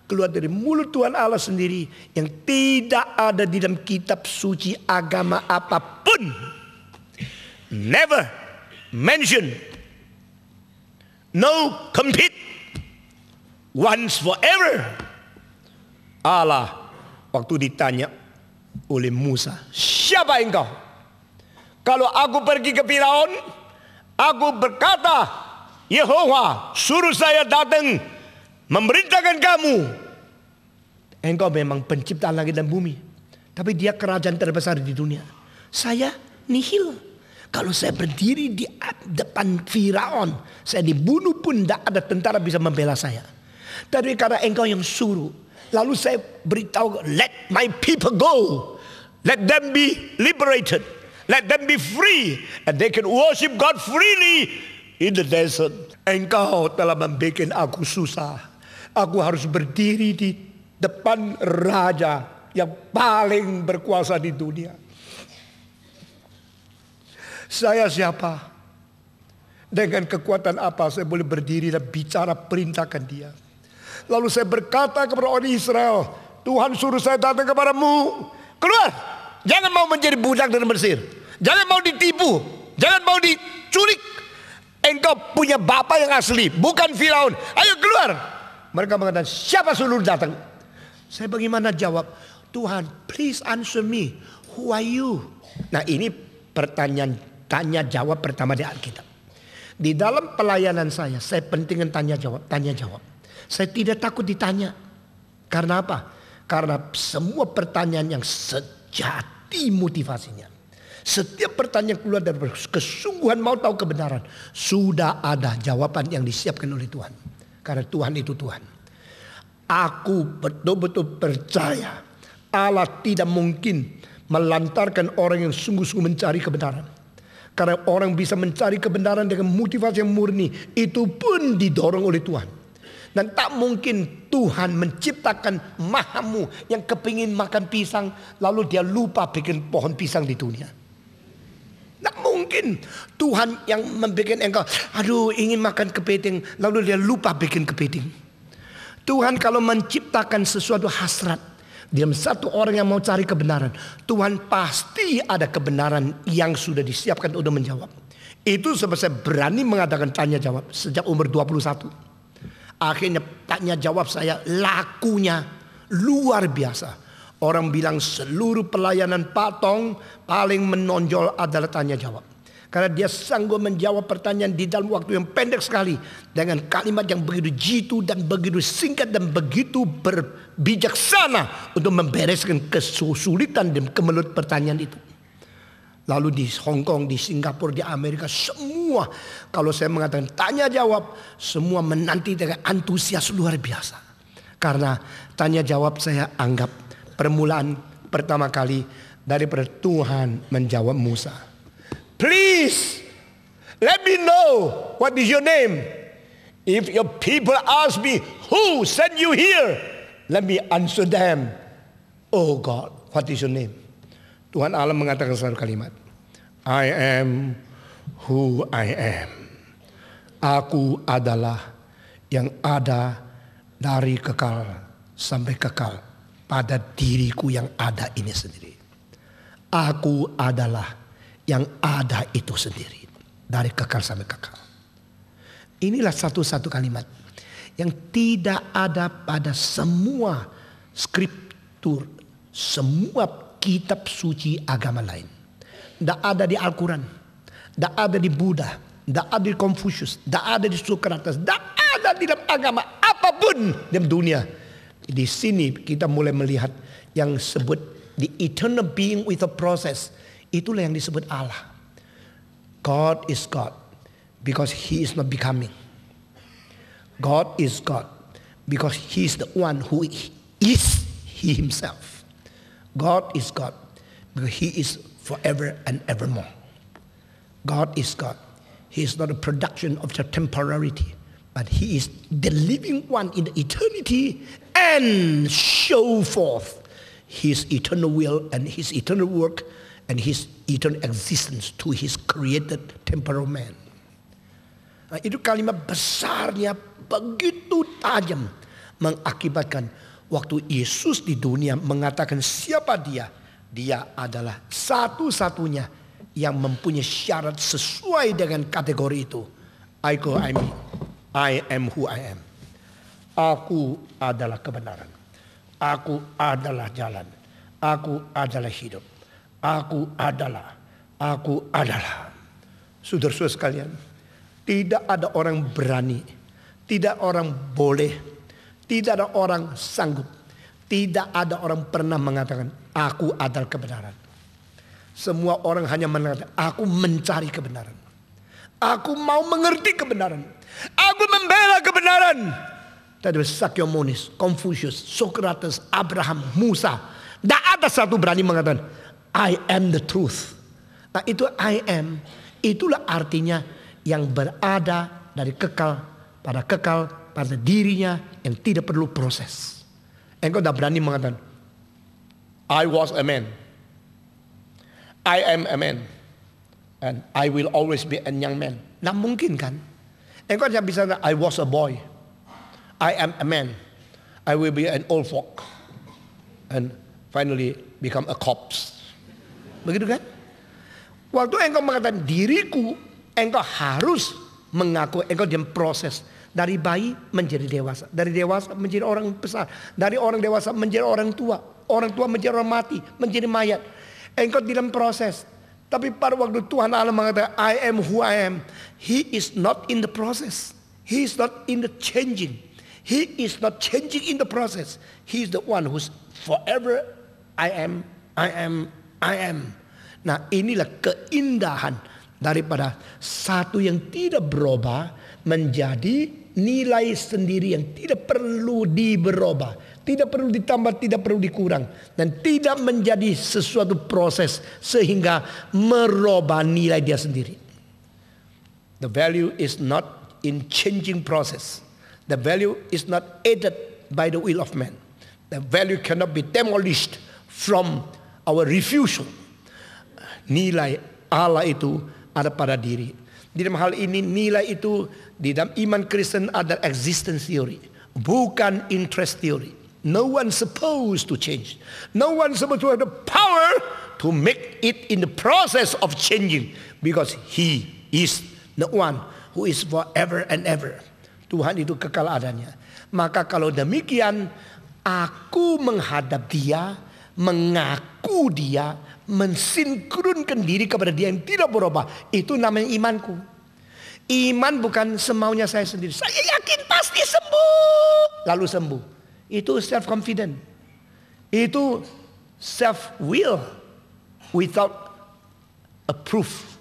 keluar dari mulut Tuhan Allah sendiri yang tidak ada di dalam kitab suci agama apapun. Never mention. No compete. Once forever. Allah waktu ditanya oleh Musa, siapa engkau? Kalau aku pergi ke Firaun, aku berkata, Yehova suruh saya datang memerintahkan kamu. Engkau memang pencipta langit dan bumi, tapi dia kerajaan terbesar di dunia. Saya nihil. Kalau saya berdiri di depan Firaun, saya dibunuh pun tidak ada tentara bisa membela saya. Tapi karena engkau yang suruh, lalu saya beritahu, let my people go. Let them be liberated. Let them be free. And they can worship God freely in the desert. Engkau telah membuat aku susah. Aku harus berdiri di depan raja yang paling berkuasa di dunia. Saya siapa? Dengan kekuatan apa saya boleh berdiri dan bicara perintahkan dia? Lalu saya berkata kepada orang Israel, Tuhan suruh saya datang kepadamu. Keluar. Jangan mau menjadi budak dari Mesir. Jangan mau ditipu. Jangan mau diculik. Engkau punya bapa yang asli, bukan Firaun. Ayo keluar. Mereka mengatakan, siapa suruh datang? Saya bagaimana jawab? Tuhan, please answer me. Who are you? Nah ini pertanyaan tanya jawab pertama di Alkitab. Di dalam pelayanan saya pentingkan tanya jawab. Saya tidak takut ditanya. Karena apa? Karena semua pertanyaan yang sejati motivasinya. Setiap pertanyaan keluar dari kesungguhan mau tahu kebenaran. Sudah ada jawaban yang disiapkan oleh Tuhan. Karena Tuhan itu Tuhan. Aku betul-betul percaya Allah tidak mungkin melantarkan orang yang sungguh-sungguh mencari kebenaran. Karena orang bisa mencari kebenaran dengan motivasi yang murni, itu pun didorong oleh Tuhan. Dan tak mungkin Tuhan menciptakan mahamu yang kepingin makan pisang, lalu dia lupa bikin pohon pisang di dunia. Tak mungkin Tuhan yang membuat engkau, aduh ingin makan kepiting, lalu dia lupa bikin kepiting. Tuhan kalau menciptakan sesuatu hasrat, dalam satu orang yang mau cari kebenaran, Tuhan pasti ada kebenaran yang sudah disiapkan untuk menjawab. Itu sebab saya berani mengadakan tanya jawab sejak umur 21. Akhirnya tanya jawab saya lakunya luar biasa. Orang bilang seluruh pelayanan Pak Tong paling menonjol adalah tanya jawab. Karena dia sanggup menjawab pertanyaan di dalam waktu yang pendek sekali. Dengan kalimat yang begitu jitu dan begitu singkat dan begitu berbijaksana. Untuk membereskan kesulitan dan kemelut pertanyaan itu. Lalu di Hong Kong, di Singapura, di Amerika, semua kalau saya mengatakan tanya jawab, semua menanti dengan antusias luar biasa. Karena tanya jawab saya anggap permulaan pertama kali daripada Tuhan menjawab Musa. Please, let me know what is your name. If your people ask me, who sent you here? Let me answer them. Oh God, what is your name? Tuhan Allah mengatakan satu kalimat. I am who I am. Aku adalah yang ada dari kekal sampai kekal pada diriku yang ada ini sendiri. Aku adalah yang ada itu sendiri. Dari kekal sampai kekal. Inilah satu-satu kalimat yang tidak ada pada semua skriptur, semua kitab suci agama lain. Tidak ada di Al-Quran, tidak ada di Buddha, tidak ada di Confucius, tidak ada di Socrates, tidak ada di dalam agama apapun di dunia. Di sini kita mulai melihat yang disebut the eternal being with a process. Itulah yang disebut Allah. God is God because He is not becoming. God is God because He is the one who is He Himself. God is God because He is forever and evermore. God is God. He is not a production of the temporality, but He is the living one in the eternity and show forth His eternal will and His eternal work and His eternal existence to His created temporal man. Nah, itu kalimat besarnya begitu tajam mengakibatkan waktu Yesus di dunia mengatakan siapa dia. Dia adalah satu-satunya yang mempunyai syarat sesuai dengan kategori itu. I am who I am. Aku adalah kebenaran. Aku adalah jalan. Aku adalah hidup. Aku adalah. Saudara-saudara sekalian, tidak ada orang berani, tidak orang boleh, tidak ada orang sanggup, tidak ada orang pernah mengatakan aku adalah kebenaran. Semua orang hanya mengatakan aku mencari kebenaran. Aku mau mengerti kebenaran. Aku membela kebenaran. Tadi Sakyamunis, Confucius, Socrates, Abraham, Musa, tidak ada satu berani mengatakan I am the truth. Nah itu I am, itulah artinya yang berada dari kekal pada dirinya yang tidak perlu proses. Engkau tidak berani mengatakan I was a man, I am a man, and I will always be a young man. Nah mungkin kan? Engkau hanya bisa I was a boy, I am a man, I will be an old folk, and finally become a corpse. Begitu kan? Waktu engkau mengatakan diriku, engkau harus mengaku engkau dalam proses. Dari bayi menjadi dewasa. Dari dewasa menjadi orang besar. Dari orang dewasa menjadi orang tua. Orang tua menjadi orang mati. Menjadi mayat. Engkau dalam proses. Tapi pada waktu Tuhan Allah mengatakan I am who I am. He is not in the process. He is not in the changing. He is not changing in the process. He is the one who's forever I am. Nah inilah keindahan daripada satu yang tidak berubah menjadi nilai sendiri yang tidak perlu berubah, tidak perlu ditambah, tidak perlu dikurang, dan tidak menjadi sesuatu proses sehingga merubah nilai dia sendiri. The value is not in changing process. The value is not added by the will of man. The value cannot be demolished from our refusal. Nilai Allah itu ada pada diri. Di dalam hal ini nilai itu di dalam iman Kristen ada existence theory, bukan interest theory. No one supposed to change. No one supposed to have the power to make it in the process of changing, because He is the one who is forever and ever. Tuhan itu kekal adanya. Maka kalau demikian, aku menghadap Dia, mengaku Dia, mensinkronkan diri kepada Dia yang tidak berubah. Itu namanya imanku. Iman bukan semaunya saya sendiri. Saya yakin pasti sembuh, lalu sembuh. Itu self confident. Itu self will without a proof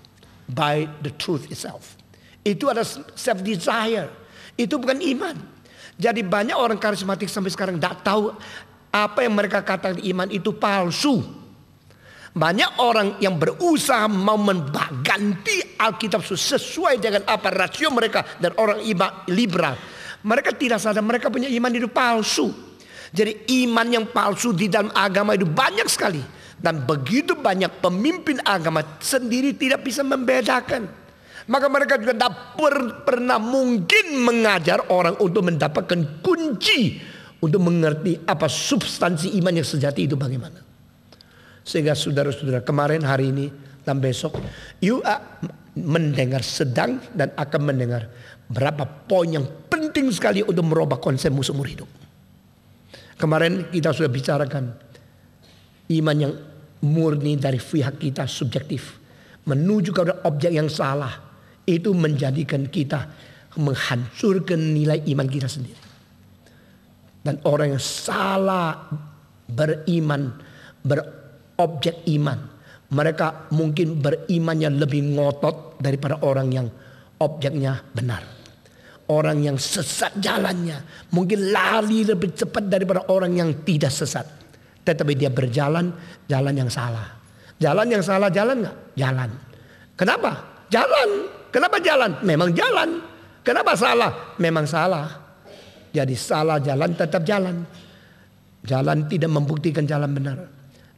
by the truth itself. Itu ada self desire. Itu bukan iman. Jadi banyak orang karismatik sampai sekarang tidak tahu apa yang mereka katakan iman itu palsu. Banyak orang yang berusaha mau mengganti Alkitab sesuai dengan apa rasio mereka dan orang liberal. Mereka tidak sadar mereka punya iman itu palsu. Jadi iman yang palsu di dalam agama itu banyak sekali. Dan begitu banyak pemimpin agama sendiri tidak bisa membedakan. Maka mereka juga tidak pernah mungkin mengajar orang untuk mendapatkan kunci untuk mengerti apa substansi iman yang sejati itu bagaimana. Sehingga saudara-saudara, kemarin, hari ini, dan besok, you mendengar sedang dan akan mendengar berapa poin yang penting sekali untuk merubah konsep seumur hidup. Kemarin kita sudah bicarakan iman yang murni dari pihak kita subjektif menuju kepada objek yang salah, itu menjadikan kita menghancurkan nilai iman kita sendiri. Dan orang yang salah beriman, objek iman, mereka mungkin berimannya lebih ngotot daripada orang yang objeknya benar. Orang yang sesat jalannya mungkin lari lebih cepat daripada orang yang tidak sesat. Tetapi dia berjalan jalan yang salah. Jalan yang salah jalan nggak? Jalan. Kenapa? Jalan. Kenapa jalan? Memang jalan. Kenapa salah? Memang salah. Jadi salah jalan tetap jalan. Jalan tidak membuktikan jalan benar.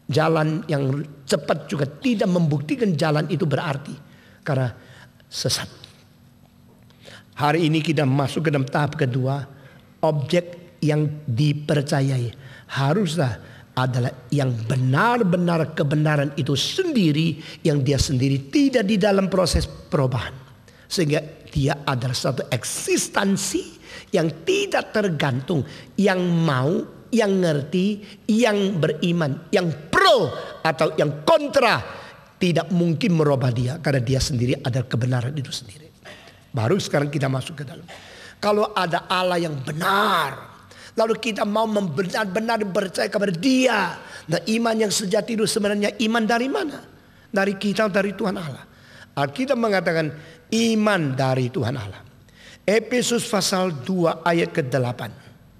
Jalan yang cepat juga tidak membuktikan jalan itu berarti. Karena sesat. Hari ini kita masuk ke dalam tahap kedua. Objek yang dipercayai haruslah adalah yang benar-benar kebenaran itu sendiri. Yang dia sendiri tidak di dalam proses perubahan. Sehingga dia adalah satu eksistensi yang tidak tergantung. Yang mau, yang ngerti, yang beriman, yang pro atau yang kontra, tidak mungkin merubah dia karena dia sendiri ada kebenaran itu sendiri. Baru sekarang kita masuk ke dalam. Kalau ada Allah yang benar, lalu kita mau benar-benar percaya kepada Dia, dan iman yang sejati itu sebenarnya iman dari mana? Dari kita, dari Tuhan Allah. Alkitab mengatakan iman dari Tuhan Allah. Efesus pasal 2 ayat ke-8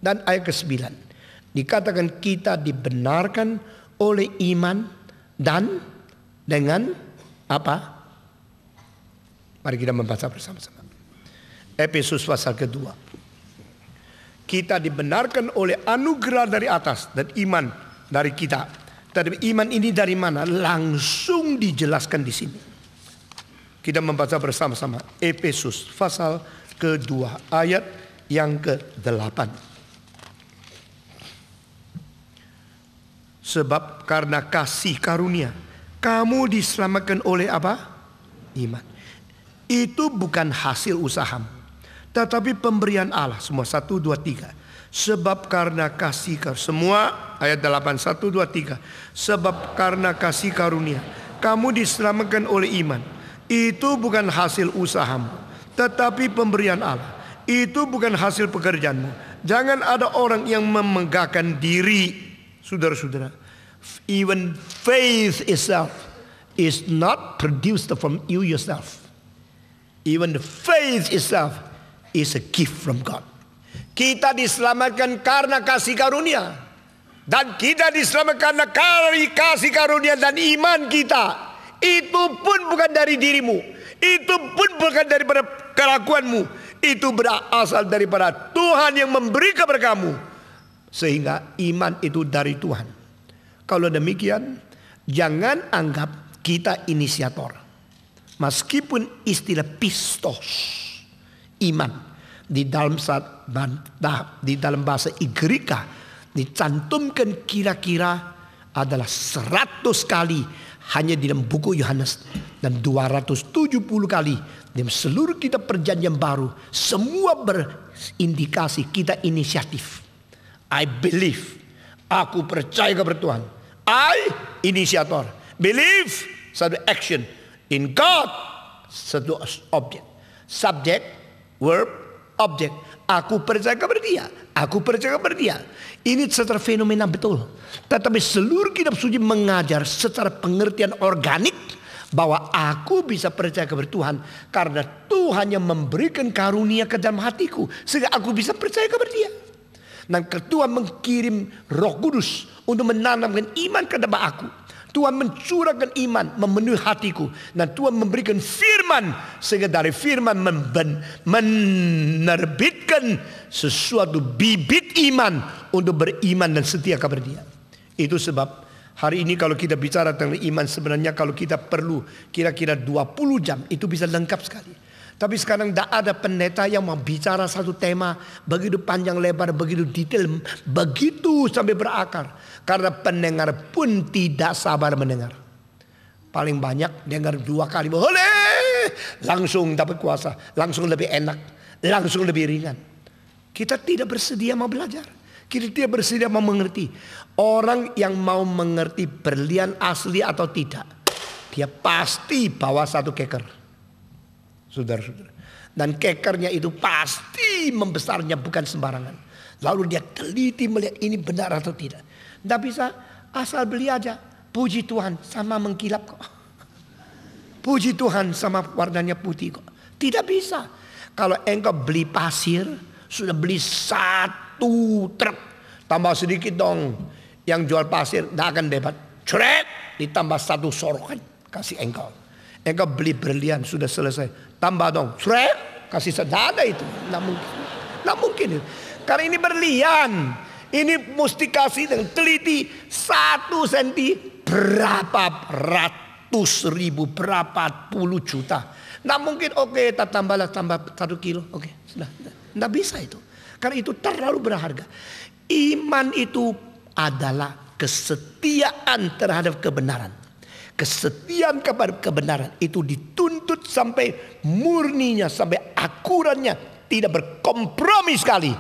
dan ayat ke-9. Dikatakan kita dibenarkan oleh iman dan dengan apa? Mari kita membaca bersama-sama. Efesus pasal kedua. Kita dibenarkan oleh anugerah dari atas dan iman dari kita. Tetapi iman ini dari mana? Langsung dijelaskan di sini. Kita membaca bersama-sama. Efesus pasal kedua ayat yang ke-8. Sebab karena kasih karunia kamu diselamatkan oleh apa? Iman. Itu bukan hasil usahamu, tetapi pemberian Allah. Semua 1, 2, 3. Sebab karena kasih karunia. Semua ayat 8, 1, 2, 3. Sebab karena kasih karunia kamu diselamatkan oleh iman. Itu bukan hasil usahamu, tetapi pemberian Allah. Itu bukan hasil pekerjaanmu. Jangan ada orang yang memegahkan diri. Saudara-saudara, even faith itself is not produced from you yourself. Even the faith itself is a gift from God. Kita diselamatkan karena kasih karunia. Dan kita diselamatkan karena kasih karunia dan iman kita. Itu pun bukan dari dirimu. Itu pun bukan daripada kelakuanmu. Itu berasal daripada Tuhan yang memberi kepada kamu. Sehingga iman itu dari Tuhan. Kalau demikian, jangan anggap kita inisiator. Meskipun istilah pistos, iman, di dalam bahasa Igirika dicantumkan kira-kira adalah 100 kali hanya di dalam buku Yohanes, dan 270 kali di seluruh kitab Perjanjian Baru. Semua berindikasi kita inisiatif. I believe, aku percaya kepada Tuhan. I, inisiator. Believe, satu action. In God, satu objek. Subject, verb, objek. Aku percaya kepada dia. Aku percaya kepada dia. Ini secara fenomena betul. Tetapi seluruh kitab suci mengajar secara pengertian organik bahwa aku bisa percaya kepada Tuhan karena Tuhan yang memberikan karunia ke dalam hatiku sehingga aku bisa percaya kepada dia. Dan Tuhan mengirim Roh Kudus untuk menanamkan iman ke dalam aku. Tuhan mencurahkan iman memenuhi hatiku. Dan Tuhan memberikan firman. Sehingga dari firman menerbitkan sesuatu bibit iman untuk beriman dan setia kepada dia. Itu sebab hari ini kalau kita bicara tentang iman, sebenarnya kalau kita perlu kira-kira 20 jam itu bisa lengkap sekali. Tapi sekarang tidak ada pendeta yang mau bicara satu tema begitu panjang lebar, begitu detail, begitu sampai berakar. Karena pendengar pun tidak sabar mendengar. Paling banyak dengar 2 kali, boleh, langsung dapat kuasa, langsung lebih enak, langsung lebih ringan. Kita tidak bersedia mau belajar. Kita tidak bersedia mau mengerti. Orang yang mau mengerti berlian asli atau tidak, dia pasti bawa satu keker. Saudara-saudara. Dan kekernya itu pasti membesarnya bukan sembarangan. Lalu dia teliti melihat ini benar atau tidak. Tidak bisa asal beli aja. Puji Tuhan sama mengkilap kok. Puji Tuhan sama warnanya putih kok. Tidak bisa. Kalau engkau beli pasir, sudah beli 1 truk. Tambah sedikit dong. Yang jual pasir tidak akan dapat. Cret, ditambah 1 sorokan. Kasih engkau. Engkau beli berlian sudah selesai. Tambah dong, kasih sedada itu. Nggak mungkin. Karena ini berlian. Ini mesti kasih dengan teliti 1 senti berapa ratus ribu, berapa puluh juta. Nggak mungkin, oke, tambah 1 kilo. Oke, sudah. Nggak bisa itu. Karena itu terlalu berharga. Iman itu adalah kesetiaan terhadap kebenaran. Kesetiaan kepada kebenaran itu dituntut sampai murninya, sampai akuratnya, tidak berkompromi sekali.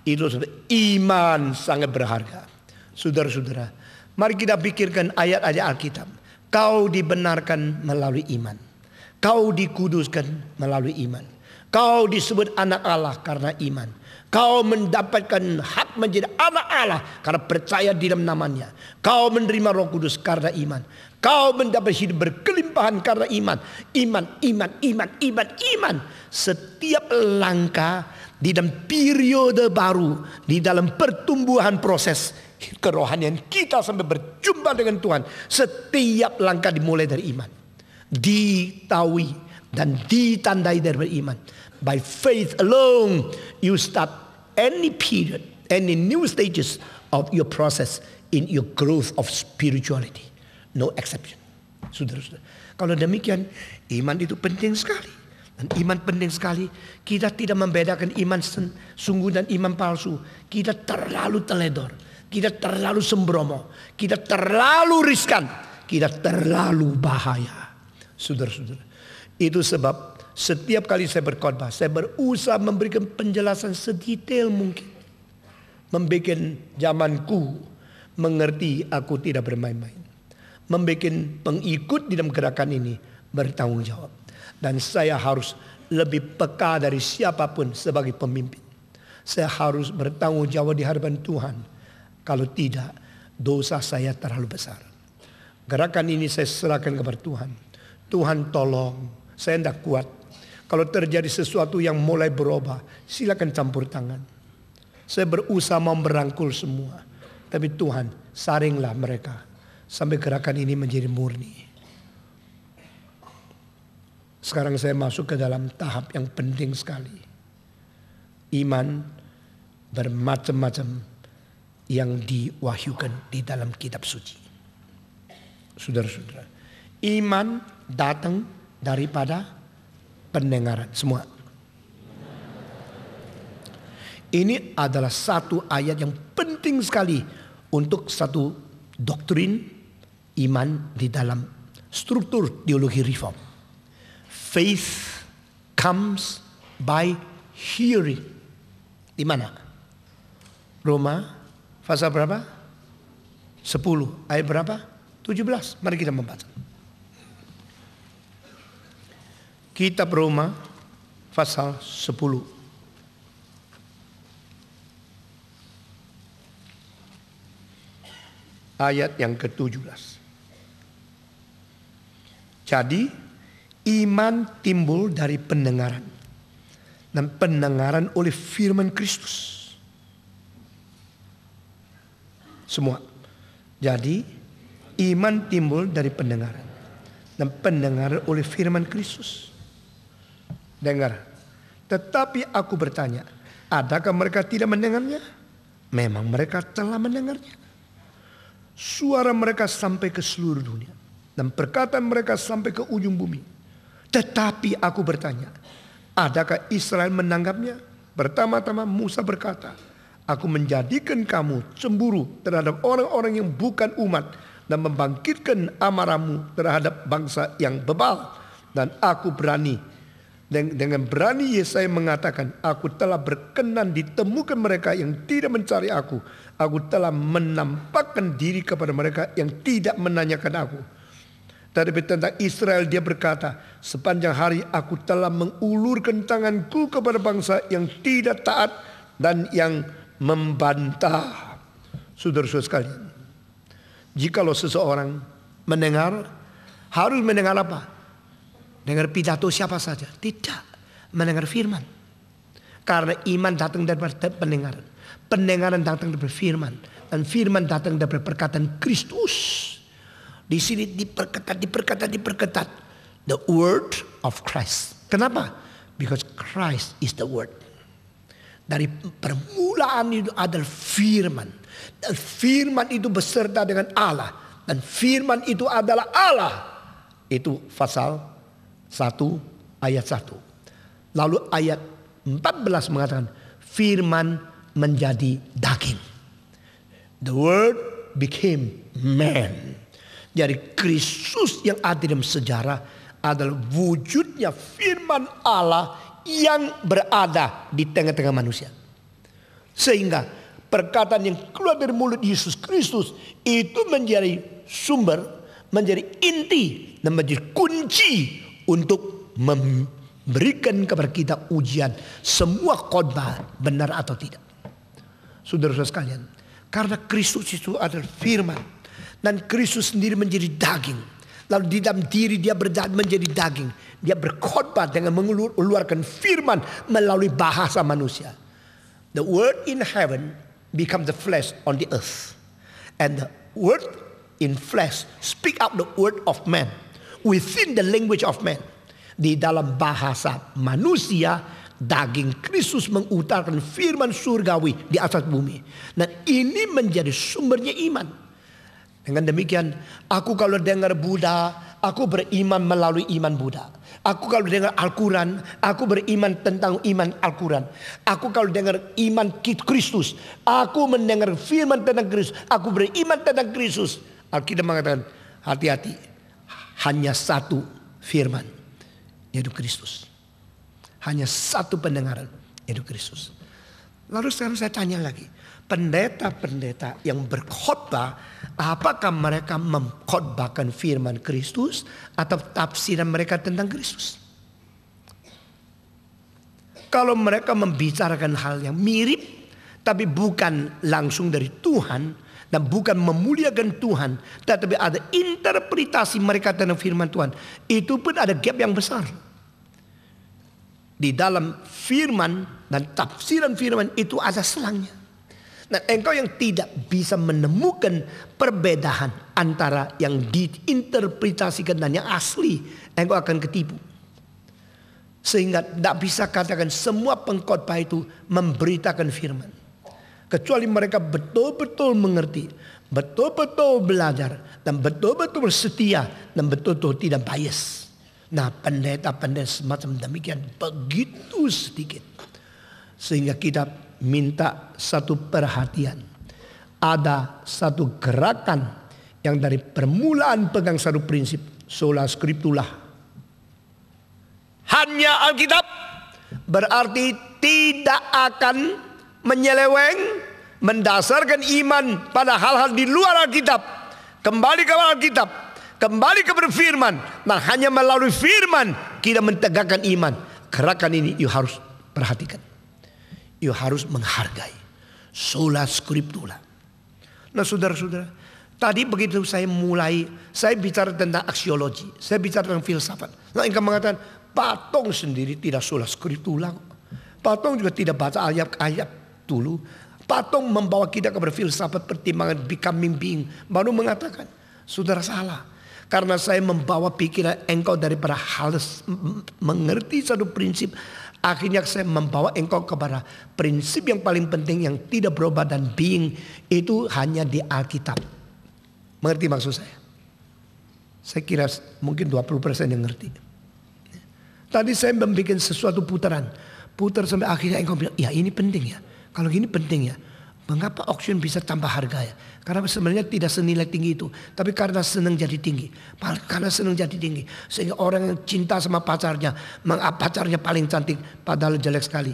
Itu iman sangat berharga. Saudara-saudara, mari kita pikirkan ayat-ayat Alkitab. Kau dibenarkan melalui iman. Kau dikuduskan melalui iman. Kau disebut anak Allah karena iman. Kau mendapatkan hak menjadi anak Allah karena percaya di dalam namanya. Kau menerima Roh Kudus karena iman. Kau mendapat hidup berkelimpahan karena iman. Iman. Setiap langkah di dalam periode baru, di dalam pertumbuhan proses kerohanian kita sampai berjumpa dengan Tuhan. Setiap langkah dimulai dari iman. Ditahui dan ditandai dari iman. By faith alone you start any period, any new stages of your process in your growth of spirituality. No exception. Saudara-saudara, kalau demikian iman itu penting sekali. Dan iman penting sekali. Kita tidak membedakan iman sungguh dan iman palsu. Kita terlalu teledor. Kita terlalu sembrono. Kita terlalu riskan. Kita terlalu bahaya. Saudara-saudara, itu sebab setiap kali saya berkhotbah, saya berusaha memberikan penjelasan sedetail mungkin. Membuat zamanku mengerti aku tidak bermain-main. Membuat pengikut di dalam gerakan ini bertanggung jawab. Dan saya harus lebih peka dari siapapun sebagai pemimpin. Saya harus bertanggung jawab di hadapan Tuhan. Kalau tidak, dosa saya terlalu besar. Gerakan ini saya serahkan kepada Tuhan. Tuhan tolong, saya tidak kuat. Kalau terjadi sesuatu yang mulai berubah, silakan campur tangan. Saya berusaha mau merangkul semua. Tapi Tuhan, saringlah mereka sampai gerakan ini menjadi murni. Sekarang saya masuk ke dalam tahap yang penting sekali. Iman bermacam-macam yang diwahyukan di dalam kitab suci. Saudara-saudara, iman datang daripada pendengaran semua. Ini adalah satu ayat yang penting sekali untuk satu doktrin iman di dalam struktur teologi reform. Faith comes by hearing. Di mana? Roma pasal berapa? 10 ayat berapa? 17. Mari kita membaca. Kitab Roma pasal 10. Ayat yang ke-17. Jadi iman timbul dari pendengaran, dan pendengaran oleh firman Kristus. Semua. Jadi iman timbul dari pendengaran, dan pendengaran oleh firman Kristus. Dengar. Tetapi aku bertanya, adakah mereka tidak mendengarnya? Memang mereka telah mendengarnya. Suara mereka sampai ke seluruh dunia, dan perkataan mereka sampai ke ujung bumi. Tetapi aku bertanya, adakah Israel menanggapnya? Pertama-tama Musa berkata, aku menjadikan kamu cemburu terhadap orang-orang yang bukan umat, dan membangkitkan amarahmu terhadap bangsa yang bebal. Dan aku berani, dengan berani Yesaya mengatakan, aku telah berkenan ditemukan mereka yang tidak mencari aku. Aku telah menampakkan diri kepada mereka yang tidak menanyakan aku. Tetapi tentang Israel dia berkata, sepanjang hari aku telah mengulurkan tanganku kepada bangsa yang tidak taat dan yang membantah. Saudara-saudara sekalian, jikalau seseorang mendengar, harus mendengar apa? Dengar pidato siapa saja? Tidak. Mendengar firman. Karena iman datang dari pendengaran. Pendengaran datang dari firman. Dan firman datang dari perkataan Kristus. Di sini diperketat. The word of Christ. Kenapa? Because Christ is the word. Dari permulaan itu adalah firman. Dan firman itu beserta dengan Allah. Dan firman itu adalah Allah. Itu pasal 1 ayat 1. Lalu ayat 14 mengatakan firman menjadi daging. The word became man. Jadi Kristus yang ada dalam sejarah adalah wujudnya firman Allah yang berada di tengah-tengah manusia. Sehingga perkataan yang keluar dari mulut Yesus Kristus itu menjadi sumber, menjadi inti, dan menjadi kunci untuk memberikan kepada kita ujian semua khotbah benar atau tidak. Saudara-saudara sekalian, karena Kristus itu adalah firman, dan Kristus sendiri menjadi daging, lalu di dalam diri dia menjadi daging, dia berkhotbah dengan mengeluarkan firman melalui bahasa manusia. The word in heaven become the flesh on the earth, and the word in flesh speak out the word of man within the language of man. Di dalam bahasa manusia, daging Kristus mengutarakan firman surgawi di atas bumi. Dan ini menjadi sumbernya iman. Dengan demikian, aku kalau dengar Buddha, aku beriman melalui iman Buddha. Aku kalau dengar Al-Quran, aku beriman tentang iman Al-Quran. Aku kalau dengar iman Kristus, aku mendengar firman tentang Kristus, aku beriman tentang Kristus. Alkitab mengatakan, hati-hati, hanya satu firman, yaitu Kristus. Hanya satu pendengaran, yaitu Kristus. Lalu sekarang saya tanya lagi, pendeta-pendeta yang berkhotbah, apakah mereka mengkhotbahkan firman Kristus atau tafsiran mereka tentang Kristus? Kalau mereka membicarakan hal yang mirip, tapi bukan langsung dari Tuhan, dan bukan memuliakan Tuhan, tetapi ada interpretasi mereka tentang firman Tuhan, itu pun ada gap yang besar. di dalam firman dan tafsiran firman itu ada selangnya. Nah, engkau yang tidak bisa menemukan perbedaan antara yang diinterpretasikan dan yang asli, engkau akan ketipu. Sehingga tidak bisa katakan semua pengkhotbah itu memberitakan firman. Kecuali mereka betul-betul mengerti, betul-betul belajar, dan betul-betul setia, dan betul-betul tidak bias. Nah, pendeta-pendeta semacam demikian begitu sedikit. Sehingga kita minta satu perhatian. Ada satu gerakan yang dari permulaan pegang satu prinsip. Sola scriptura. Hanya Alkitab. Berarti tidak akan menyeleweng, mendasarkan iman pada hal-hal di luar Alkitab. Kembali ke Alkitab. Kembali kepada firman. Nah, hanya melalui firman kita mentegakkan iman. Gerakan ini you harus perhatikan. You harus menghargai. Sola scriptura. Nah, saudara-saudara, tadi begitu saya bicara tentang aksiologi. Saya bicara tentang filsafat. Nah, engkau mengatakan patung sendiri tidak sola scriptura. Patung juga tidak baca ayat-ayat dulu. Patung membawa kita kepada filsafat pertimbangan becoming being. Baru mengatakan, saudara salah. Karena saya membawa pikiran engkau daripada halus mengerti satu prinsip. Akhirnya saya membawa engkau kepada prinsip yang paling penting yang tidak berubah dan being itu hanya di Alkitab. Mengerti maksud saya? Saya kira mungkin 20% yang ngerti. Tadi saya membuat sesuatu putaran. Putar sampai akhirnya engkau bilang, ya ini penting ya. Kalau gini penting ya. Mengapa auction bisa tambah harga ya? Karena sebenarnya tidak senilai tinggi itu. Tapi karena senang jadi tinggi. Karena senang jadi tinggi. Sehingga orang yang cinta sama pacarnya. Pacarnya paling cantik. Padahal jelek sekali.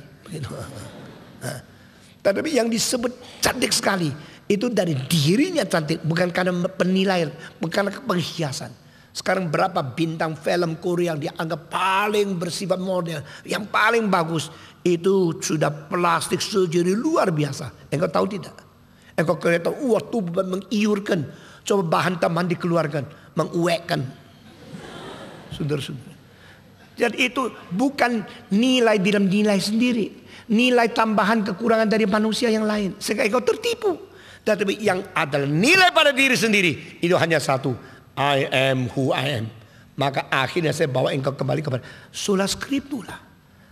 Tapi yang disebut cantik sekali. Itu dari dirinya cantik. Bukan karena penilaian. Bukan karena penghiasan. Sekarang berapa bintang film Korea yang dianggap paling bersifat model. Yang paling bagus. Itu sudah plastik surgery luar biasa. Engkau tahu tidak? Engkau kelihatan tubuh mengiurkan. Coba bahan tambahan dikeluarkan. Menguekkan. Saudara-saudara. Jadi itu bukan nilai dalam nilai sendiri. Nilai tambahan kekurangan dari manusia yang lain. Sehingga engkau tertipu. Tetapi yang adalah nilai pada diri sendiri. Itu hanya satu. I am who I am. Maka akhirnya saya bawa engkau kembali kepada sola scriptura.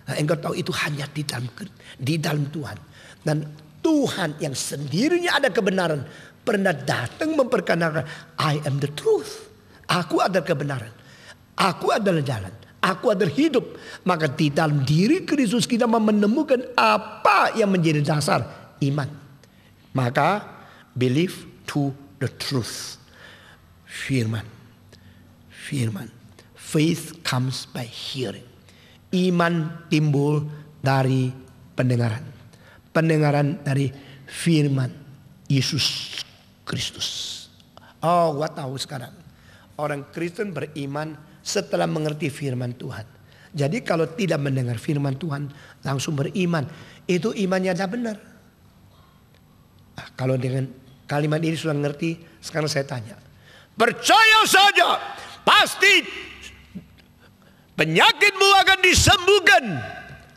Nah, engkau tahu itu hanya di dalam Tuhan. Dan Tuhan yang sendirinya ada kebenaran. Pernah datang memperkenalkan I am the truth. Aku adalah kebenaran. Aku adalah jalan. Aku adalah hidup. Maka di dalam diri Kristus kita menemukan apa yang menjadi dasar iman. Maka believe to the truth. Firman. Faith comes by hearing. Iman timbul dari pendengaran. Pendengaran dari firman Yesus Kristus. Oh, gua tahu sekarang. Orang Kristen beriman setelah mengerti firman Tuhan. Jadi kalau tidak mendengar firman Tuhan langsung beriman. Itu imannya tidak benar. Nah, kalau dengan kalimat ini sudah ngerti, sekarang saya tanya. Percaya saja, pasti penyakitmu akan disembuhkan.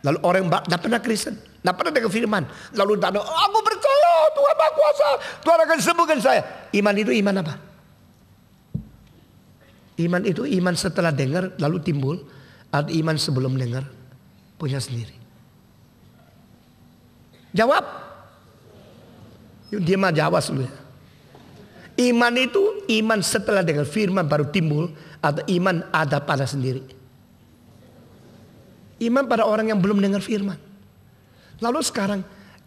Lalu orang yang tidak pernah Kristen, tidak pernah dengar firman. Lalu tidak, aku percaya Tuhan Maha Kuasa, Tuhan akan sembuhkan saya. Iman itu iman apa? Iman itu iman setelah dengar lalu timbul. Atau iman sebelum dengar punya sendiri. Jawab. Dia mah jawab dulu ya. Iman itu iman setelah dengar firman baru timbul. Atau iman ada pada sendiri. Iman pada orang yang belum dengar firman. Lalu sekarang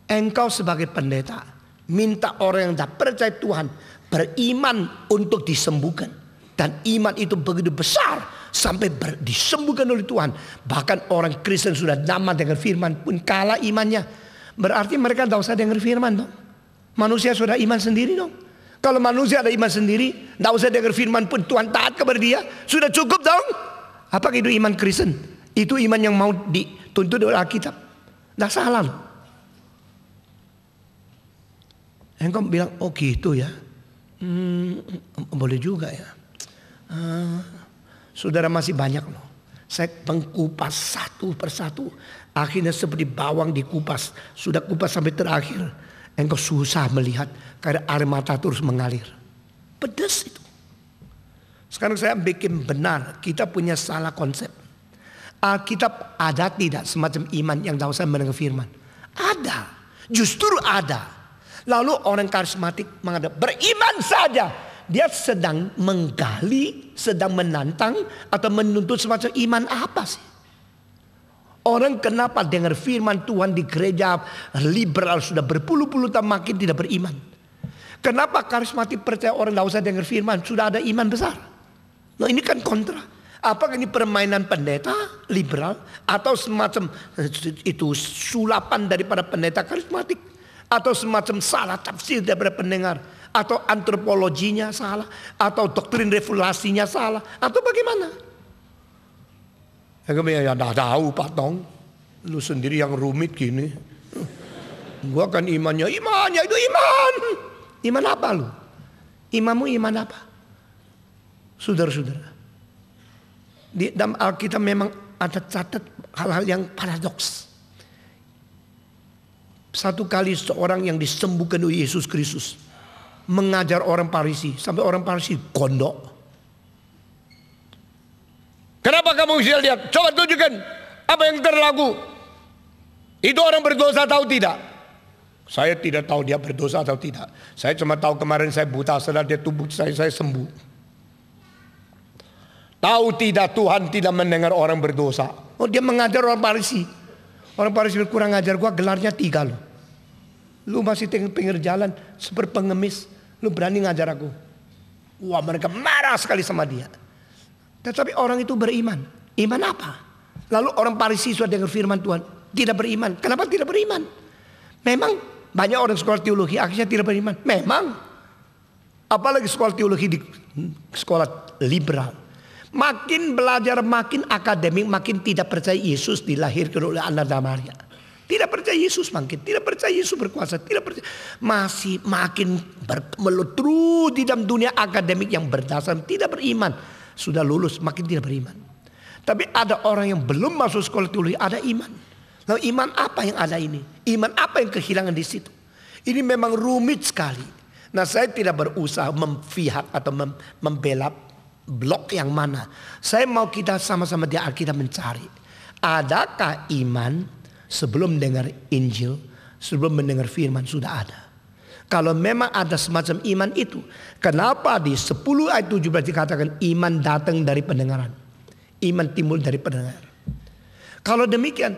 engkau sebagai pendeta minta orang yang tak percaya Tuhan beriman untuk disembuhkan. Dan iman itu begitu besar sampai disembuhkan oleh Tuhan. Bahkan orang Kristen sudah lama dengar firman pun kalah imannya. Berarti mereka tidak usah dengar firman dong. Manusia sudah iman sendiri dong. Kalau manusia ada iman sendiri, tidak usah dengar firman pun Tuhan taat kepada dia, sudah cukup dong. Apakah itu iman Kristen? Itu iman yang mau dituntut oleh Alkitab. Tidak salah loh. Engkau bilang, oh gitu ya. Boleh juga ya. Saudara masih banyak loh. Saya mengkupas satu persatu. Akhirnya seperti bawang dikupas. Sudah kupas sampai terakhir. Engkau susah melihat karena air mata terus mengalir. Pedas itu. Sekarang saya bikin benar. Kita punya salah konsep. Alkitab ada tidak semacam iman yang tahu saya mendengar firman? Ada. Justru ada. Lalu orang karismatik mengatakan beriman saja. Dia sedang menggali, sedang menantang atau menuntut semacam iman apa sih? Orang kenapa dengar firman Tuhan di gereja liberal sudah berpuluh-puluh tahun makin tidak beriman? Kenapa karismatik percaya orang tidak usah dengar firman sudah ada iman besar? Nah ini kan kontra. Apakah ini permainan pendeta liberal atau semacam itu sulapan daripada pendeta karismatik atau semacam salah tafsir daripada pendengar? Atau antropologinya salah, atau doktrin revelasinya salah, atau bagaimana? Ya dah tahu Pak Tong, lu sendiri yang rumit gini. Gua kan imannya itu iman. Iman apa lu? Imanmu iman apa? Saudara-saudara, di dalam Alkitab memang ada catat hal-hal yang paradoks. Satu kali seorang yang disembuhkan oleh Yesus Kristus mengajar orang Farisi sampai orang Farisi gondok. Kenapa kamu bisa lihat? Coba tunjukkan apa yang terlaku. Itu orang berdosa tahu tidak? Saya tidak tahu dia berdosa atau tidak. Saya cuma tahu kemarin saya buta, setelah dia tubuh saya sembuh. Tahu tidak Tuhan tidak mendengar orang berdosa? Oh dia mengajar orang Farisi. Orang Farisi kurang ajar, gua gelarnya 3 loh. Lu masih pinggir jalan seperti pengemis. Lu berani ngajar aku. Wah mereka marah sekali sama dia. Tetapi orang itu beriman. Iman apa? Lalu orang Farisi sudah dengar firman Tuhan. Tidak beriman. Kenapa tidak beriman? Memang banyak orang sekolah teologi akhirnya tidak beriman. Memang. Apalagi sekolah teologi di sekolah liberal. Makin belajar makin akademik makin tidak percaya Yesus dilahirkan oleh Anna dan Maria. Tidak percaya Yesus makin, tidak percaya Yesus berkuasa, tidak percaya. Masih makin melutru di dalam dunia akademik yang berdasar tidak beriman. Sudah lulus makin tidak beriman. Tapi ada orang yang belum masuk sekolah teologi ada iman. Lalu iman apa yang ada ini? Iman apa yang kehilangan di situ? Ini memang rumit sekali. Nah saya tidak berusaha memfihak atau membela blok yang mana. Saya mau kita sama-sama di Alkitab mencari. Adakah iman sebelum dengar Injil, sebelum mendengar firman sudah ada. Kalau memang ada semacam iman itu, kenapa di 10 ayat 17 dikatakan iman datang dari pendengaran? Iman timbul dari pendengar. Kalau demikian,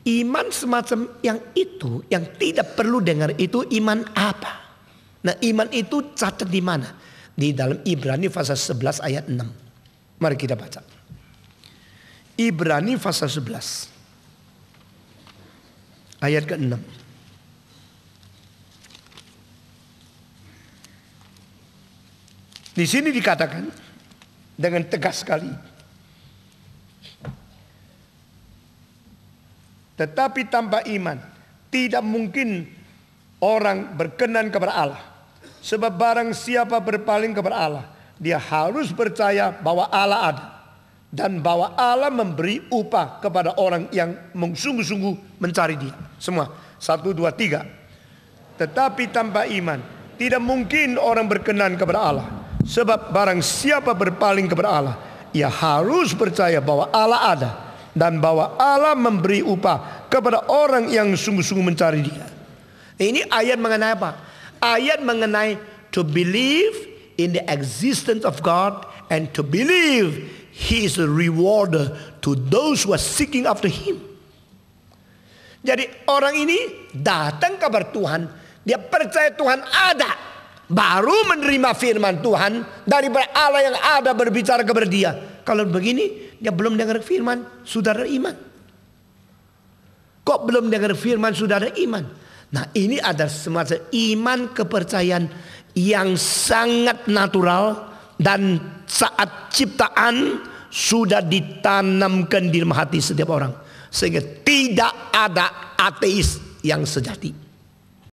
iman semacam yang itu, yang tidak perlu dengar itu iman apa? Nah iman itu catat di mana? Di dalam Ibrani pasal 11 ayat 6. Mari kita baca. Ibrani pasal 11. Ayat ke-6. Di sini dikatakan dengan tegas sekali. Tetapi tanpa iman tidak mungkin orang berkenan kepada Allah. Sebab barang siapa berpaling kepada Allah, dia harus percaya bahwa Allah ada. Dan bahwa Allah memberi upah kepada orang yang sungguh-sungguh mencari dia. Semua. 1, 2, 3. Tetapi tanpa iman tidak mungkin orang berkenan kepada Allah. Sebab barang siapa berpaling kepada Allah, ia harus percaya bahwa Allah ada. Dan bahwa Allah memberi upah kepada orang yang sungguh-sungguh mencari dia. Ini ayat mengenai apa? Ayat mengenai to believe in the existence of God and to believe He is a rewarder to those who are seeking after Him. Jadi orang ini datang kepada Tuhan, dia percaya Tuhan ada, baru menerima firman Tuhan dari Allah yang ada berbicara kepada dia. Kalau begini, dia belum dengar firman, sudah ada iman. Kok belum dengar firman sudah ada iman? Nah ini ada semacam iman kepercayaan yang sangat natural. Dan saat ciptaan sudah ditanamkan di dalam hati setiap orang. Sehingga tidak ada ateis yang sejati.